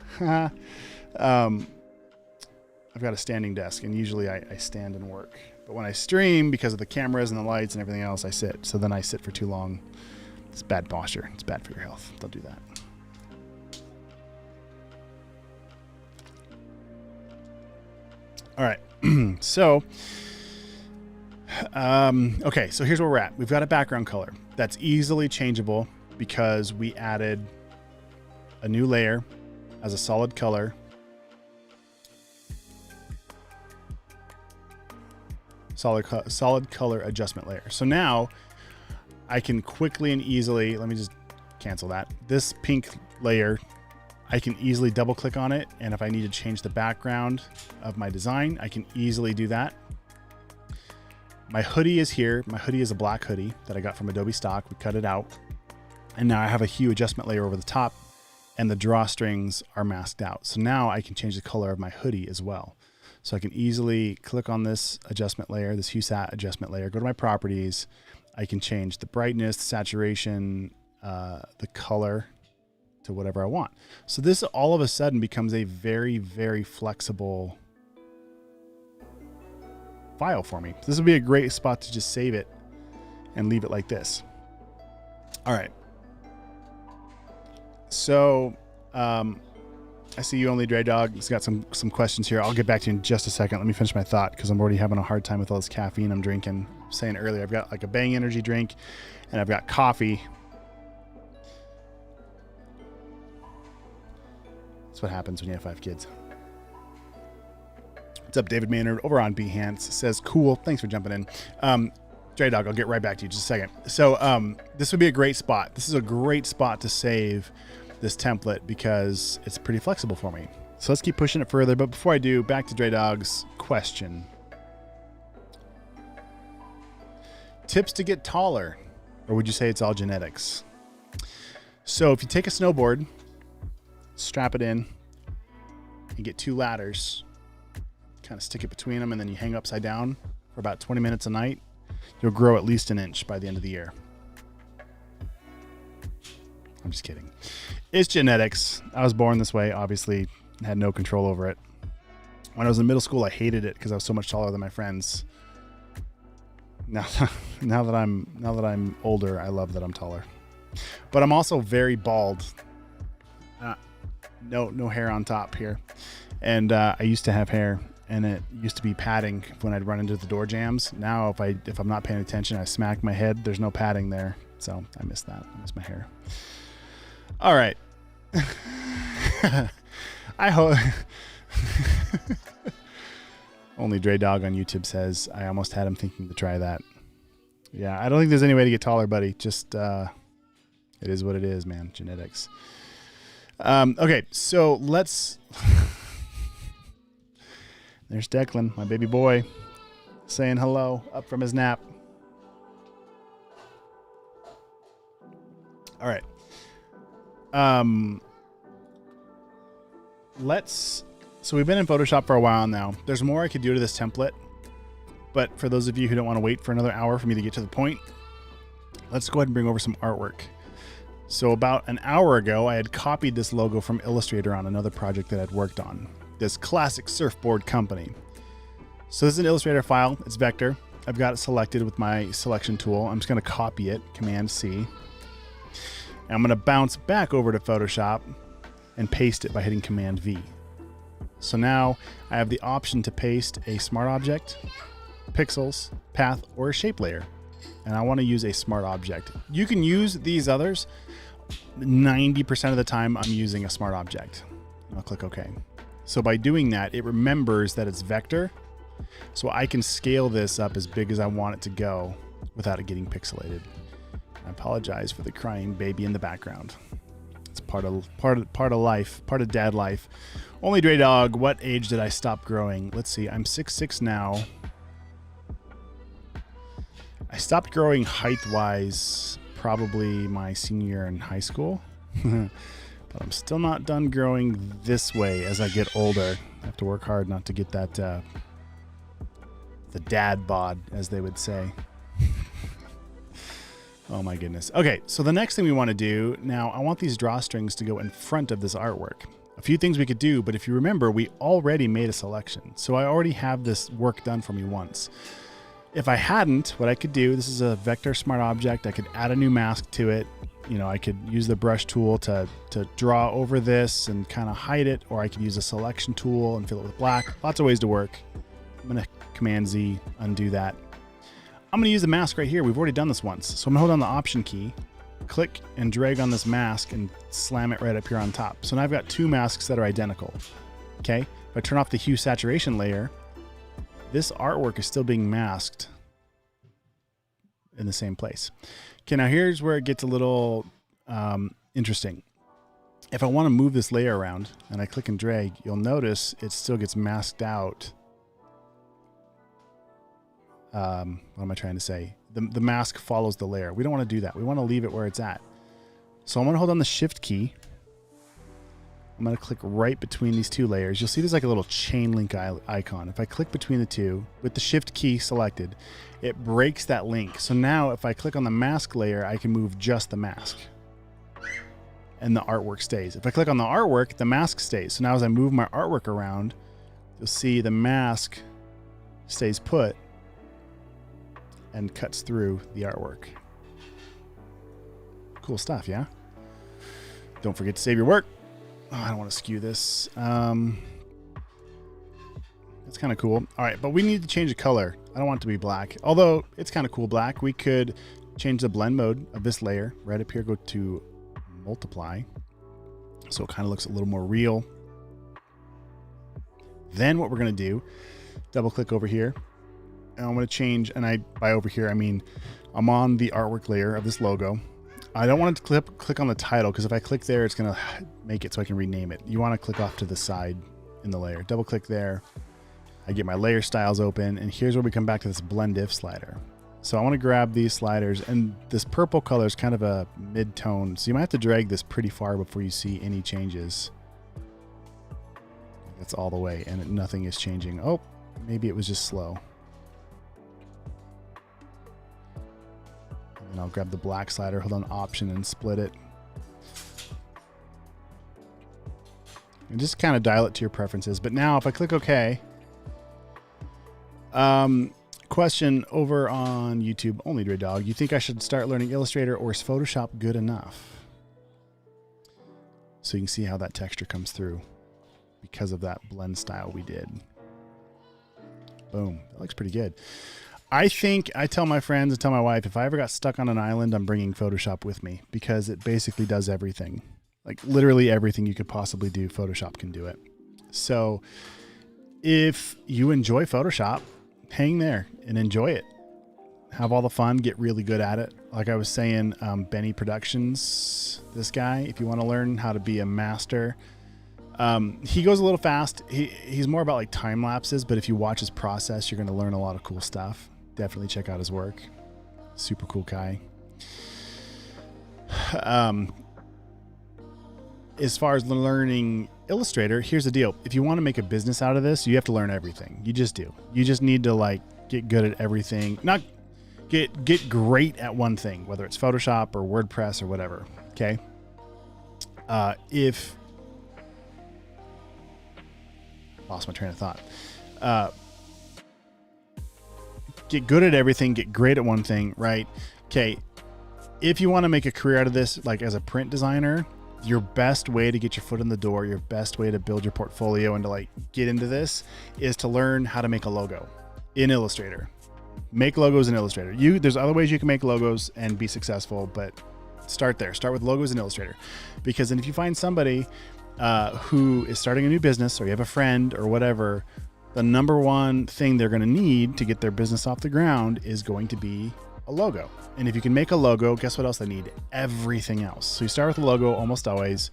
I've got a standing desk, and usually I stand and work. But when I stream, because of the cameras and the lights and everything else, I sit. So then I sit for too long. It's bad posture. It's bad for your health. Don't do that. All right. So, okay. So here's where we're at. We've got a background color that's easily changeable because we added a new layer as a solid color. Solid color adjustment layer. So now I can quickly and easily, let me just cancel that. This pink layer, I can easily double click on it. And if I need to change the background of my design, I can easily do that. My hoodie is here. My hoodie is a black hoodie that I got from Adobe Stock. We cut it out. And now I have a hue adjustment layer over the top, and the drawstrings are masked out. So now I can change the color of my hoodie as well. So I can easily click on this adjustment layer, this hue sat adjustment layer, go to my properties. I can change the brightness, the saturation, the color to whatever I want. So this all of a sudden becomes a very, very flexible file for me. This would be a great spot to just save it and leave it like this. All right. So, I see you only, Dre Dog. He's got some questions here. I'll get back to you in just a second. Let me finish my thought because I'm already having a hard time with all this caffeine I'm drinking. I was saying earlier, I've got like a Bang energy drink and I've got coffee. That's what happens when you have 5 kids. What's up, David Maynard over on Behance? Says, cool. Thanks for jumping in. Dre Dog, I'll get right back to you in just a second. So this would be a great spot. This is a great spot to save this template because it's pretty flexible for me. So let's keep pushing it further. But before I do, back to Dre Dog's question. Tips to get taller, or would you say it's all genetics? So if you take a snowboard, strap it in, and get 2 ladders, kind of stick it between them, and then you hang upside down for about 20 minutes a night, you'll grow at least an inch by the end of the year. I'm just kidding. It's genetics. I was born this way, obviously, had no control over it. When I was in middle school, I hated it because I was so much taller than my friends. Now that I'm older, I love that I'm taller. But I'm also very bald. No hair on top here. And I used to have hair, and it used to be padding when I'd run into the door jams. Now if I'm not paying attention, I smack my head. There's no padding there. So I miss that. I miss my hair. All right. I hope only Dre Dog on YouTube says I almost had him thinking to try that. Yeah, I don't think there's any way to get taller, buddy. Just it is what it is, man. Genetics. Okay, so let's there's Declan, my baby boy, saying hello up from his nap. All right. So we've been in Photoshop for a while now. There's more I could do to this template, but for those of you who don't want to wait for another hour for me to get to the point, let's go ahead and bring over some artwork. So about an hour ago, I had copied this logo from Illustrator on another project that I'd worked on, this classic surfboard company. So this is an Illustrator file. It's vector. I've got it selected with my selection tool. I'm just going to copy it, Command C. And I'm going to bounce back over to Photoshop and paste it by hitting Command V. So now I have the option to paste a smart object, pixels, path, or a shape layer. And I want to use a smart object. You can use these others. 90% of the time I'm using a smart object. I'll click OK. So by doing that, it remembers that it's vector. So I can scale this up as big as I want it to go without it getting pixelated. I apologize for the crying baby in the background. It's part of life, part of dad life. Only Dre Dog, what age did I stop growing? Let's see, I'm 6'6" now. I stopped growing height-wise probably my senior year in high school. But I'm still not done growing this way as I get older. I have to work hard not to get that the dad bod, as they would say. Oh my goodness. Okay, so the next thing we want to do now, I want these drawstrings to go in front of this artwork. A few things we could do, but if you remember, we already made a selection. So I already have this work done for me once. If I hadn't, what I could do, this is a vector smart object. I could add a new mask to it. You know, I could use the brush tool to draw over this and kind of hide it, or I could use a selection tool and fill it with black. Lots of ways to work. I'm going to Command Z, undo that. I'm going to use the mask right here. We've already done this once. So I'm going to hold on the Option key, click and drag on this mask and slam it right up here on top. So now I've got two masks that are identical. Okay. If I turn off the hue saturation layer, this artwork is still being masked in the same place. Okay. Now here's where it gets a little interesting. If I want to move this layer around and I click and drag, you'll notice it still gets masked out. What am I trying to say? The mask follows the layer. We don't want to do that. We want to leave it where it's at. So I'm going to hold on the Shift key. I'm going to click right between these two layers. You'll see there's like a little chain link icon. If I click between the two with the Shift key selected, it breaks that link. So now if I click on the mask layer, I can move just the mask and the artwork stays. If I click on the artwork, the mask stays. So now as I move my artwork around, you'll see the mask stays put and cuts through the artwork. Cool stuff, yeah? Don't forget to save your work. Oh, I don't want to skew this. That's kind of cool. All right, but we need to change the color. I don't want it to be black, although it's kind of cool black. We could change the blend mode of this layer. Right up here, go to multiply. So it kind of looks a little more real. Then what we're going to do, double click over here. And I'm going to change, and by over here, I mean, I'm on the artwork layer of this logo. I don't want it to click on the title, because if I click there, it's going to make it so I can rename it. You want to click off to the side in the layer. Double click there. I get my layer styles open, and here's where we come back to this blend if slider. So I want to grab these sliders, and this purple color is kind of a mid-tone. So you might have to drag this pretty far before you see any changes. That's all the way, and nothing is changing. Oh, maybe it was just slow. And I'll grab the black slider, hold on Option and split it. And just kind of dial it to your preferences. But now if I click OK, question over on YouTube, only Dre Dog, you think I should start learning Illustrator or is Photoshop good enough? So you can see how that texture comes through because of that blend style we did. Boom, that looks pretty good. I think I tell my friends and tell my wife, if I ever got stuck on an island, I'm bringing Photoshop with me because it basically does everything. Like literally everything you could possibly do, Photoshop can do it. So if you enjoy Photoshop, hang there and enjoy it. Have all the fun, get really good at it. Like I was saying, Benny Productions, this guy, if you want to learn how to be a master, he goes a little fast. He's more about like time lapses, but if you watch his process, you're going to learn a lot of cool stuff. Definitely check out his work. Super cool guy. As far as learning Illustrator, here's the deal. If you want to make a business out of this, you have to learn everything. You just do. You just need to like get good at everything. Not get great at one thing, whether it's Photoshop or WordPress or whatever. Okay. Lost my train of thought. Get good at everything, get great at one thing, right? Okay. If you want to make a career out of this, like as a print designer, your best way to get your foot in the door, your best way to build your portfolio and to like get into this is to learn how to make a logo in Illustrator. Make logos in Illustrator. There's other ways you can make logos and be successful, but start there. Start with logos in Illustrator. Because then if you find somebody who is starting a new business or you have a friend or whatever, the number one thing they're going to need to get their business off the ground is going to be a logo. And if you can make a logo, guess what else they need? Everything else. So you start with a logo almost always,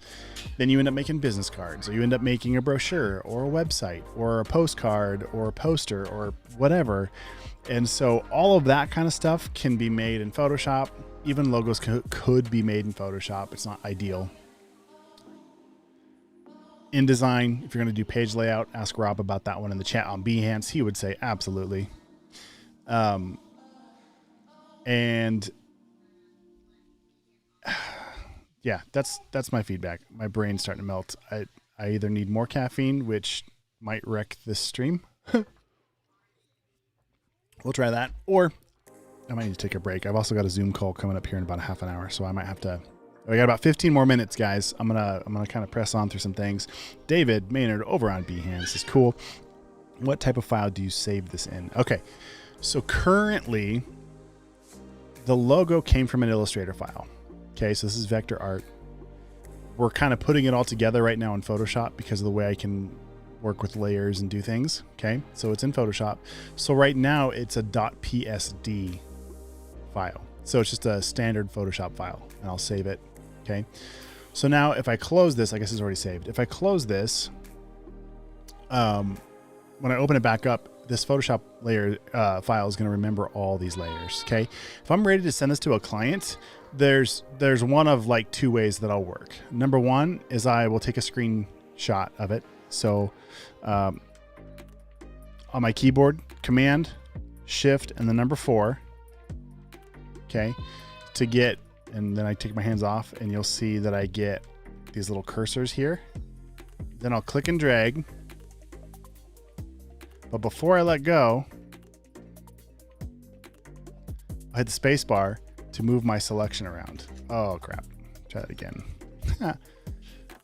then you end up making business cards, or you end up making a brochure or a website or a postcard or a poster or whatever. And so all of that kind of stuff can be made in Photoshop. Even logos could be made in Photoshop. It's not ideal. InDesign, if you're going to do page layout, ask Rob about that one in the chat on Behance. He would say absolutely. And yeah, that's my feedback. My brain's starting to melt. I either need more caffeine, which might wreck this stream. We'll try that, or I might need to take a break. I've also got a Zoom call coming up here in about a half an hour, so I might have to. We got about 15 more minutes, guys. I'm gonna kind of press on through some things. David Maynard over on Behance is cool. What type of file do you save this in? Okay, so currently the logo came from an Illustrator file. Okay, so this is vector art. We're kind of putting it all together right now in Photoshop because of the way I can work with layers and do things. Okay, so it's in Photoshop. So right now it's a .psd file. So it's just a standard Photoshop file, and I'll save it. Okay, so now if I close this, I guess it's already saved. If I close this, when I open it back up, this Photoshop layer file is going to remember all these layers. Okay, if I'm ready to send this to a client, there's one of like two ways that I'll work. Number one is I will take a screenshot of it. So on my keyboard, Command, Shift, and the number 4. Okay, to get, and then I take my hands off, and you'll see that I get these little cursors here. Then I'll click and drag. But before I let go, I hit the space bar to move my selection around. Oh crap, try that again.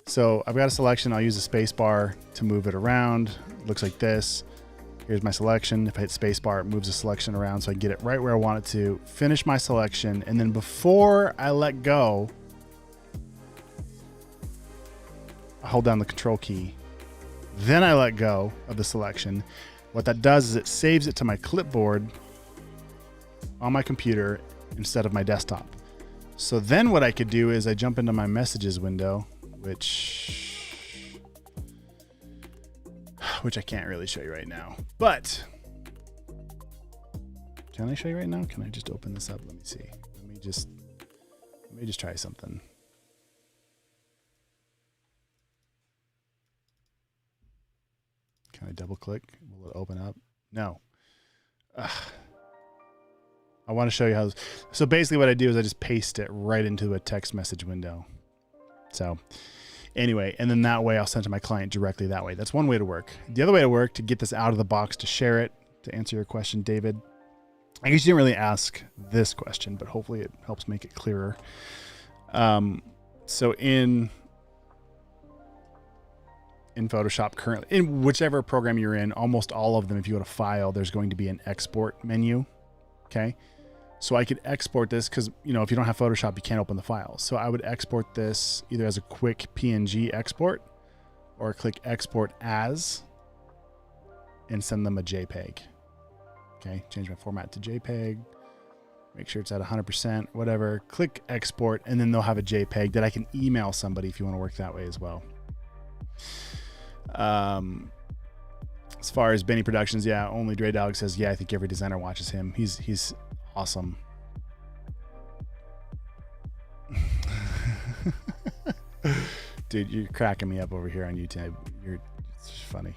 So I've got a selection, I'll use the space bar to move it around. It looks like this. Here's my selection. If I hit space bar, it moves the selection around so I get it right where I want it to. Finish my selection, and then before I let go, I hold down the control key. Then I let go of the selection. What that does is it saves it to my clipboard on my computer instead of my desktop. So then what I could do is I jump into my messages window, which I can't really show you right now, but can I show you right now? Can I just open this up? Let me see. Let me just try something. Can I double click? Will it open up? No. I want to show you how this, so basically what I do is I just paste it right into a text message window. So anyway, and then that way I'll send to my client directly that way. That's one way to work. The other way to work, to get this out of the box, to share it, to answer your question, David, I guess you didn't really ask this question, but hopefully it helps make it clearer. So in Photoshop currently, in whichever program you're in, almost all of them, if you go to File, there's going to be an export menu. Okay. So I could export this because, you know, if you don't have Photoshop, you can't open the file. So I would export this either as a quick PNG export or click Export As and send them a JPEG. Okay, change my format to JPEG. Make sure it's at 100%, whatever. Click Export, and then they'll have a JPEG that I can email somebody if you want to work that way as well. As far as Benny Productions, yeah, only Dre Dog says, yeah, I think every designer watches him. He's awesome. Dude, you're cracking me up over here on YouTube. It's funny.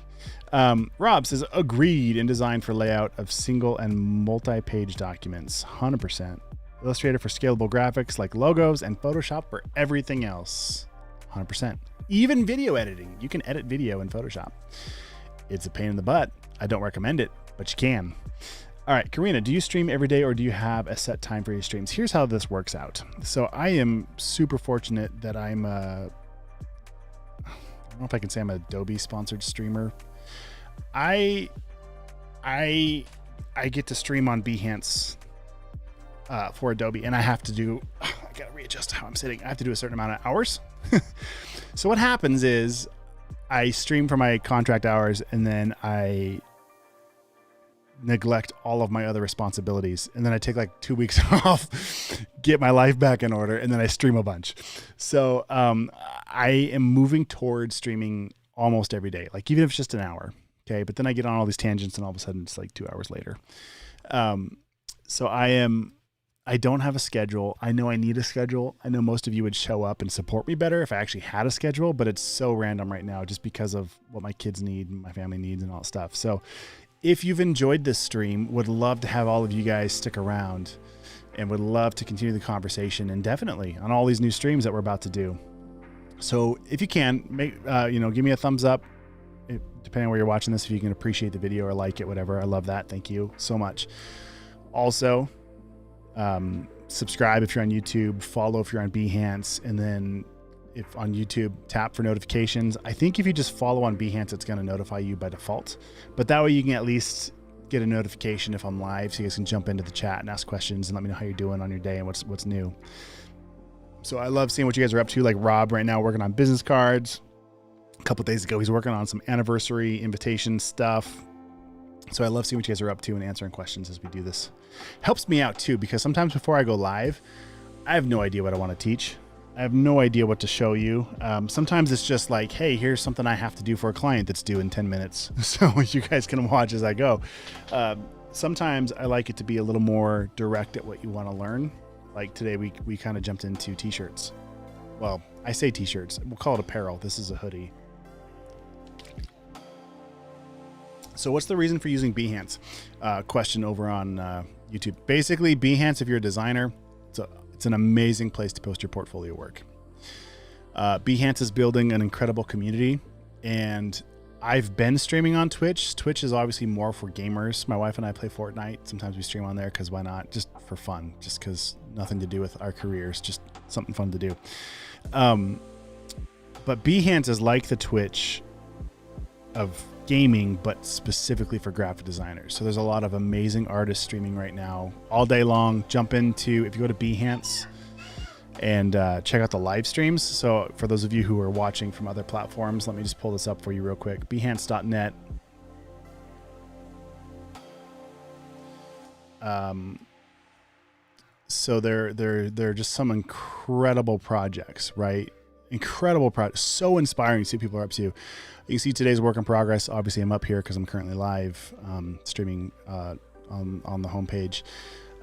Rob says, agreed, in design for layout of single and multi-page documents. 100%. Illustrator for scalable graphics like logos, and Photoshop for everything else. 100%. Even video editing. You can edit video in Photoshop. It's a pain in the butt. I don't recommend it, but you can. All right, Karina, do you stream every day or do you have a set time for your streams? Here's how this works out. So I am super fortunate that I'm I don't know if I can say I'm an Adobe sponsored streamer. I get to stream on Behance for Adobe, and I have to do, I gotta readjust how I'm sitting. I have to do a certain amount of hours. So what happens is I stream for my contract hours, and then I neglect all of my other responsibilities, and then I take like 2 weeks off, get my life back in order, and then I stream a bunch. So I am moving towards streaming almost every day, like even if it's just an hour. Okay, but then I get on all these tangents, and all of a sudden it's like 2 hours later. So I don't have a schedule. I know I need a schedule. I know most of you would show up and support me better if I actually had a schedule, but it's so random right now just because of what my kids need and my family needs and all that stuff. So if you've enjoyed this stream, would love to have all of you guys stick around. and would love to continue the conversation indefinitely on all these new streams that we're about to do. So if you can, give me a thumbs up, depending on where you're watching this, if you can appreciate the video or like it, whatever. I love that. Thank you so much. Also, subscribe if you're on YouTube, follow if you're on Behance, and then if on YouTube, tap for notifications. I think if you just follow on Behance, it's going to notify you by default, but that way you can at least get a notification if I'm live, so you guys can jump into the chat and ask questions and let me know how you're doing on your day and what's new. So I love seeing what you guys are up to. Like Rob right now working on business cards. A couple of days ago, he's working on some anniversary invitation stuff. So I love seeing what you guys are up to and answering questions as we do this. Helps me out too, because sometimes before I go live, I have no idea what I want to teach. I have no idea what to show you. Sometimes it's just like, hey, here's something I have to do for a client that's due in 10 minutes. So you guys can watch as I go. Sometimes I like it to be a little more direct at what you want to learn. Like today, we kind of jumped into t-shirts. Well, I say t-shirts. We'll call it apparel. This is a hoodie. So what's the reason for using Behance? Question over on YouTube. Basically, Behance, if you're a designer, it's an amazing place to post your portfolio work. Behance is building an incredible community, and I've been streaming on Twitch. Twitch is obviously more for gamers. My wife and I play Fortnite. Sometimes we stream on there because why not? Just for fun, just because nothing to do with our careers, just something fun to do. But Behance is like the Twitch of gaming, but specifically for graphic designers. So there's a lot of amazing artists streaming right now all day long. Jump into, if you go to Behance and check out the live streams. So for those of you who are watching from other platforms, let me just pull this up for you real quick. Behance.net. So they're just some incredible projects, right? Incredible projects. So inspiring to see what people are up to. You can see today's work in progress. Obviously, I'm up here because I'm currently live streaming on the homepage.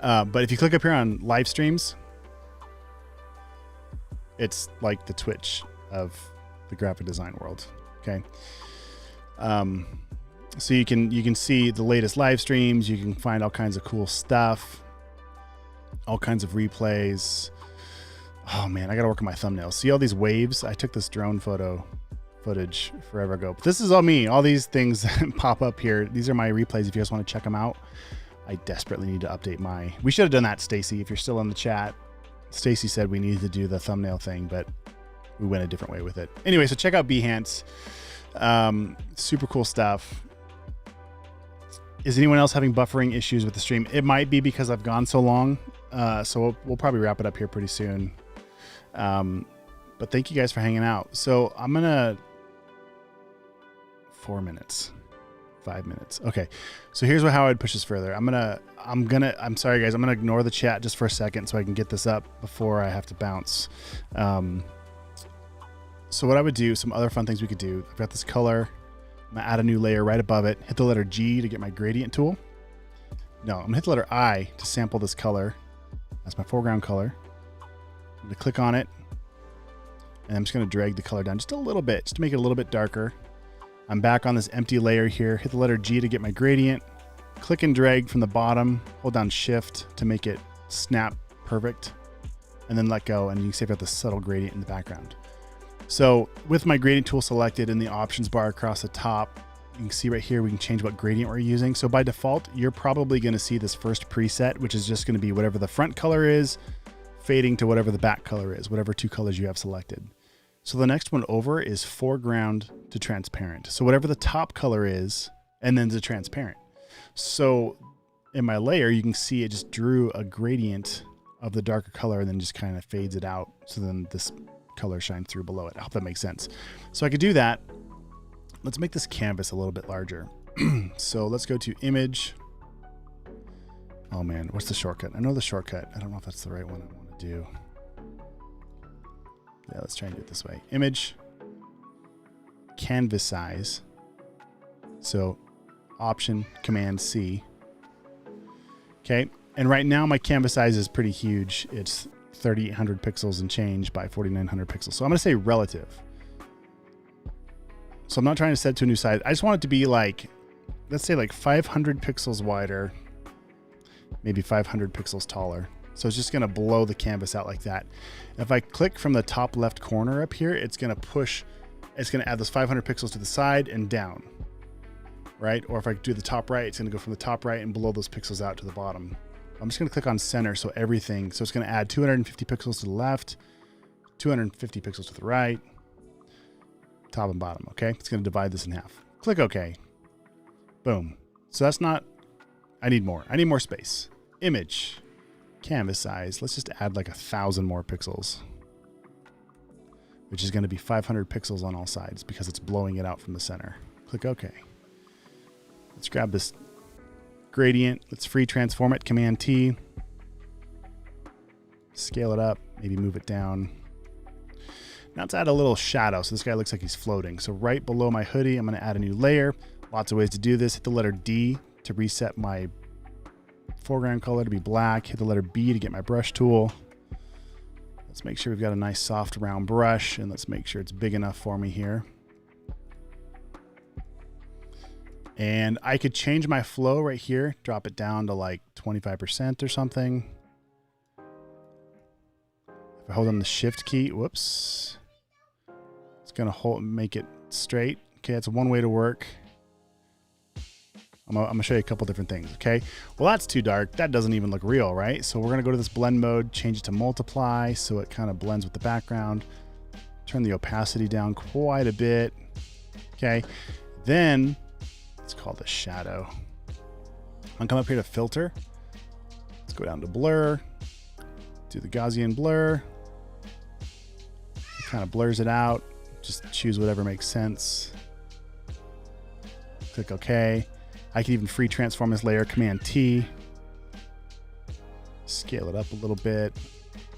But if you click up here on live streams, it's like the Twitch of the graphic design world. Okay. So you can see the latest live streams. You can find all kinds of cool stuff, all kinds of replays. Oh man, I gotta work on my thumbnails. See all these waves? I took this drone footage forever ago, but this is all me. All these things that pop up here, these are my replays. If you guys want to check them out, I desperately need to update we should have done that, Stacy. If you're still in the chat, Stacy said we needed to do the thumbnail thing, but we went a different way with it. Anyway, so check out Behance. Super cool stuff. Is anyone else having buffering issues with the stream? It might be because I've gone so long. So we'll probably wrap it up here pretty soon. But thank you guys for hanging out. So I'm gonna 4 minutes, 5 minutes. Okay. So here's how I'd push this further. I'm sorry guys. I'm gonna ignore the chat just for a second so I can get this up before I have to bounce. So what I would do, some other fun things we could do. I've got this color. I'm gonna add a new layer right above it. Hit the letter G to get my gradient tool. No, I'm gonna hit the letter I to sample this color. That's my foreground color. I'm gonna click on it, and I'm just gonna drag the color down just a little bit, just to make it a little bit darker. I'm back on this empty layer here. Hit the letter G to get my gradient. Click and drag from the bottom. Hold down Shift to make it snap perfect, and then let go, and you can see I've got the subtle gradient in the background. So with my gradient tool selected in the options bar across the top, you can see right here, we can change what gradient we're using. So by default, you're probably going to see this first preset, which is just going to be whatever the front color is, fading to whatever the back color is, whatever two colors you have selected. So the next one over is foreground to transparent. So whatever the top color is, and then to transparent. So in my layer, you can see it just drew a gradient of the darker color and then just kind of fades it out. So then this color shines through below it. I hope that makes sense. So I could do that. Let's make this canvas a little bit larger. So let's go to image. Oh man, what's the shortcut? I know the shortcut. I don't know if that's the right one I want to do. Yeah, let's try and do it this way. Image, canvas size. So option, command C. Okay, and right now my canvas size is pretty huge. It's 3,800 pixels and change by 4,900 pixels. So I'm gonna say relative. So I'm not trying to set it to a new size. I just want it to be like, let's say like 500 pixels wider, maybe 500 pixels taller. So it's just going to blow the canvas out like that. If I click from the top left corner up here, it's going to add those 500 pixels to the side and down, right? Or if I do the top right, it's going to go from the top right and blow those pixels out to the bottom. I'm just going to click on center. So everything, so it's going to add 250 pixels to the left, 250 pixels to the right, top and bottom. Okay. It's going to divide this in half. Click OK. Boom. So that's not, I need more space. Image, canvas size. Let's just add like 1,000 more pixels, which is going to be 500 pixels on all sides because it's blowing it out from the center. Click OK. Let's grab this gradient. Let's free transform it. Command T. Scale it up. Maybe move it down. Now let's add a little shadow. So this guy looks like he's floating. So right below my hoodie, I'm going to add a new layer. Lots of ways to do this. Hit the letter D to reset my foreground color to be black. Hit the letter B to get my brush tool. Let's make sure we've got a nice soft round brush, and let's make sure it's big enough for me here. And I could change my flow right here, drop it down to like 25% or something. If I hold on the shift key, whoops, it's gonna make it straight. Okay, that's one way to work. I'm gonna show you a couple different things, okay? Well, that's too dark. That doesn't even look real, right? So we're gonna go to this blend mode, change it to multiply so it kind of blends with the background. Turn the opacity down quite a bit, okay? Then, let's call this shadow. I'm gonna come up here to filter. Let's go down to blur, do the Gaussian blur. It kind of blurs it out. Just choose whatever makes sense. Click OK. I can even free transform this layer, Command T. Scale it up a little bit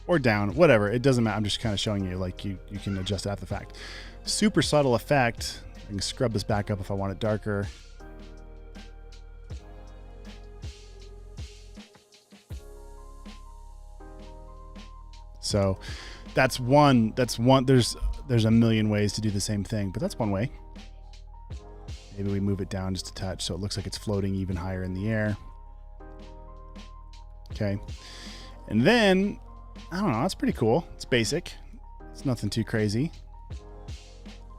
or down, whatever. It doesn't matter. I'm just kind of showing you, like you can adjust it after the fact. Super subtle effect. I can scrub this back up if I want it darker. So that's one, there's a million ways to do the same thing, but that's one way. Maybe we move it down just a touch so it looks like it's floating even higher in the air. Okay. And then, I don't know, that's pretty cool. It's basic. It's nothing too crazy.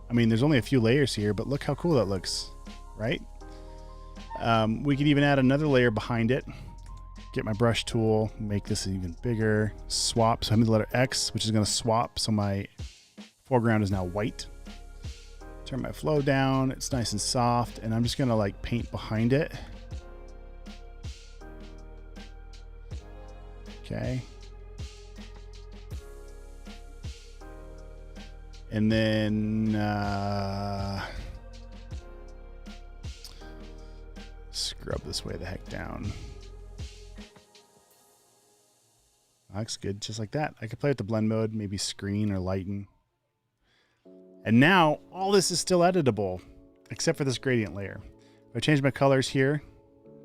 I mean, there's only a few layers here, but look how cool that looks, right? We could even add another layer behind it. Get my brush tool, make this even bigger, swap. So I'm in the letter X, which is going to swap. So my foreground is now white. Turn my flow down. It's nice and soft. And I'm just going to like paint behind it. Okay. And then scrub this way the heck down. Looks good, just like that. I could play with the blend mode, maybe screen or lighten. And now all this is still editable, except for this gradient layer. If I change my colors here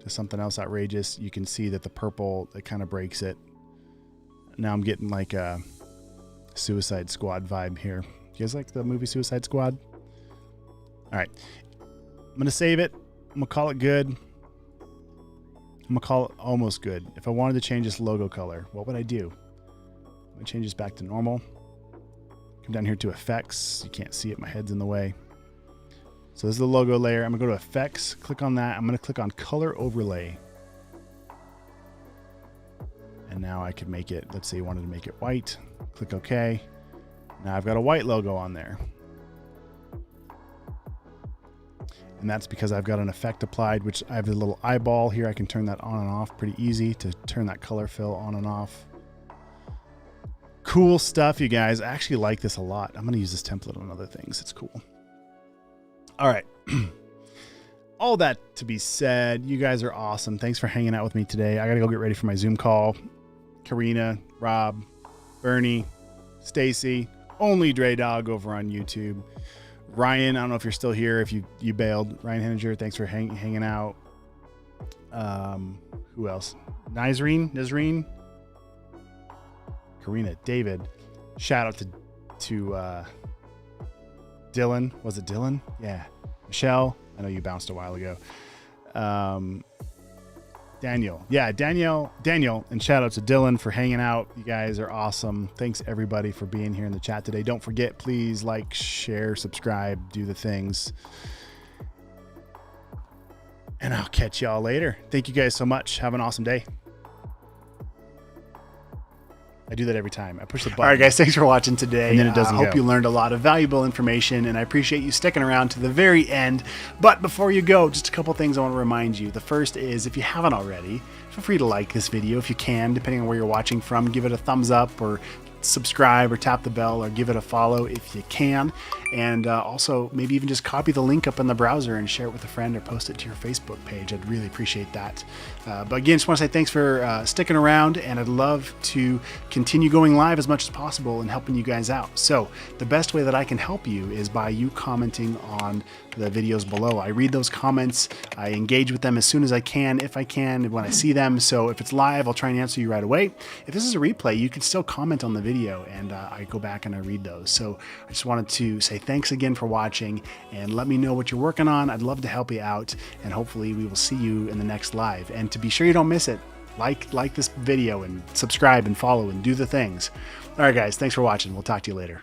to something else outrageous, you can see that the purple, it kind of breaks it. Now I'm getting like a Suicide Squad vibe here. You guys like the movie Suicide Squad? All right, I'm gonna save it. I'm gonna call it good. I'm gonna call it almost good. If I wanted to change this logo color, what would I do? I'm gonna change this back to normal. Come down here to effects. You can't see it, my head's in the way. So this is the logo layer. I'm gonna go to effects, click on that. I'm gonna click on color overlay. And now I could make it, let's say you wanted to make it white. Click OK. Now I've got a white logo on there. And that's because I've got an effect applied, which I have the little eyeball here. I can turn that on and off pretty easy to turn that color fill on and off. Cool stuff, you guys. I actually like this a lot. I'm going to use this template on other things. It's cool. All right. All that to be said, you guys are awesome. Thanks for hanging out with me today. I got to go get ready for my Zoom call. Karina, Rob, Bernie, Stacy, only Dre Dog over on YouTube. Ryan, I don't know if you're still here, if you bailed. Ryan Henninger, thanks for hanging out. Who else? Nazreen, Karina, David. Shout out to Dylan. Was it Dylan? Yeah. Michelle, I know you bounced a while ago. Daniel. Yeah, Daniel, and shout out to Dylan for hanging out. You guys are awesome. Thanks everybody for being here in the chat today. Don't forget, please like, share, subscribe, do the things. And I'll catch y'all later. Thank you guys so much. Have an awesome day. I do that every time. I push the button. All right, guys, thanks for watching today. And then it doesn't go. I hope you learned a lot of valuable information, and I appreciate you sticking around to the very end. But before you go, just a couple things I want to remind you. The first is, if you haven't already, feel free to like this video if you can, depending on where you're watching from. Give it a thumbs up, or subscribe, or tap the bell, or give it a follow if you can. And also maybe even just copy the link up in the browser and share it with a friend, or post it to your Facebook page. I'd really appreciate that. But again, just want to say thanks for sticking around, and I'd love to continue going live as much as possible and helping you guys out. So the best way that I can help you is by you commenting on the videos below. I read those comments. I engage with them as soon as I can, if I can, when I see them. So if it's live, I'll try and answer you right away. If this is a replay, you can still comment on the video, and I go back and I read those. So I just wanted to say thanks again for watching, and let me know what you're working on. I'd love to help you out, and hopefully we will see you in the next live. And to be sure you don't miss it, like this video and subscribe and follow and do the things. All right, guys, thanks for watching. We'll talk to you later.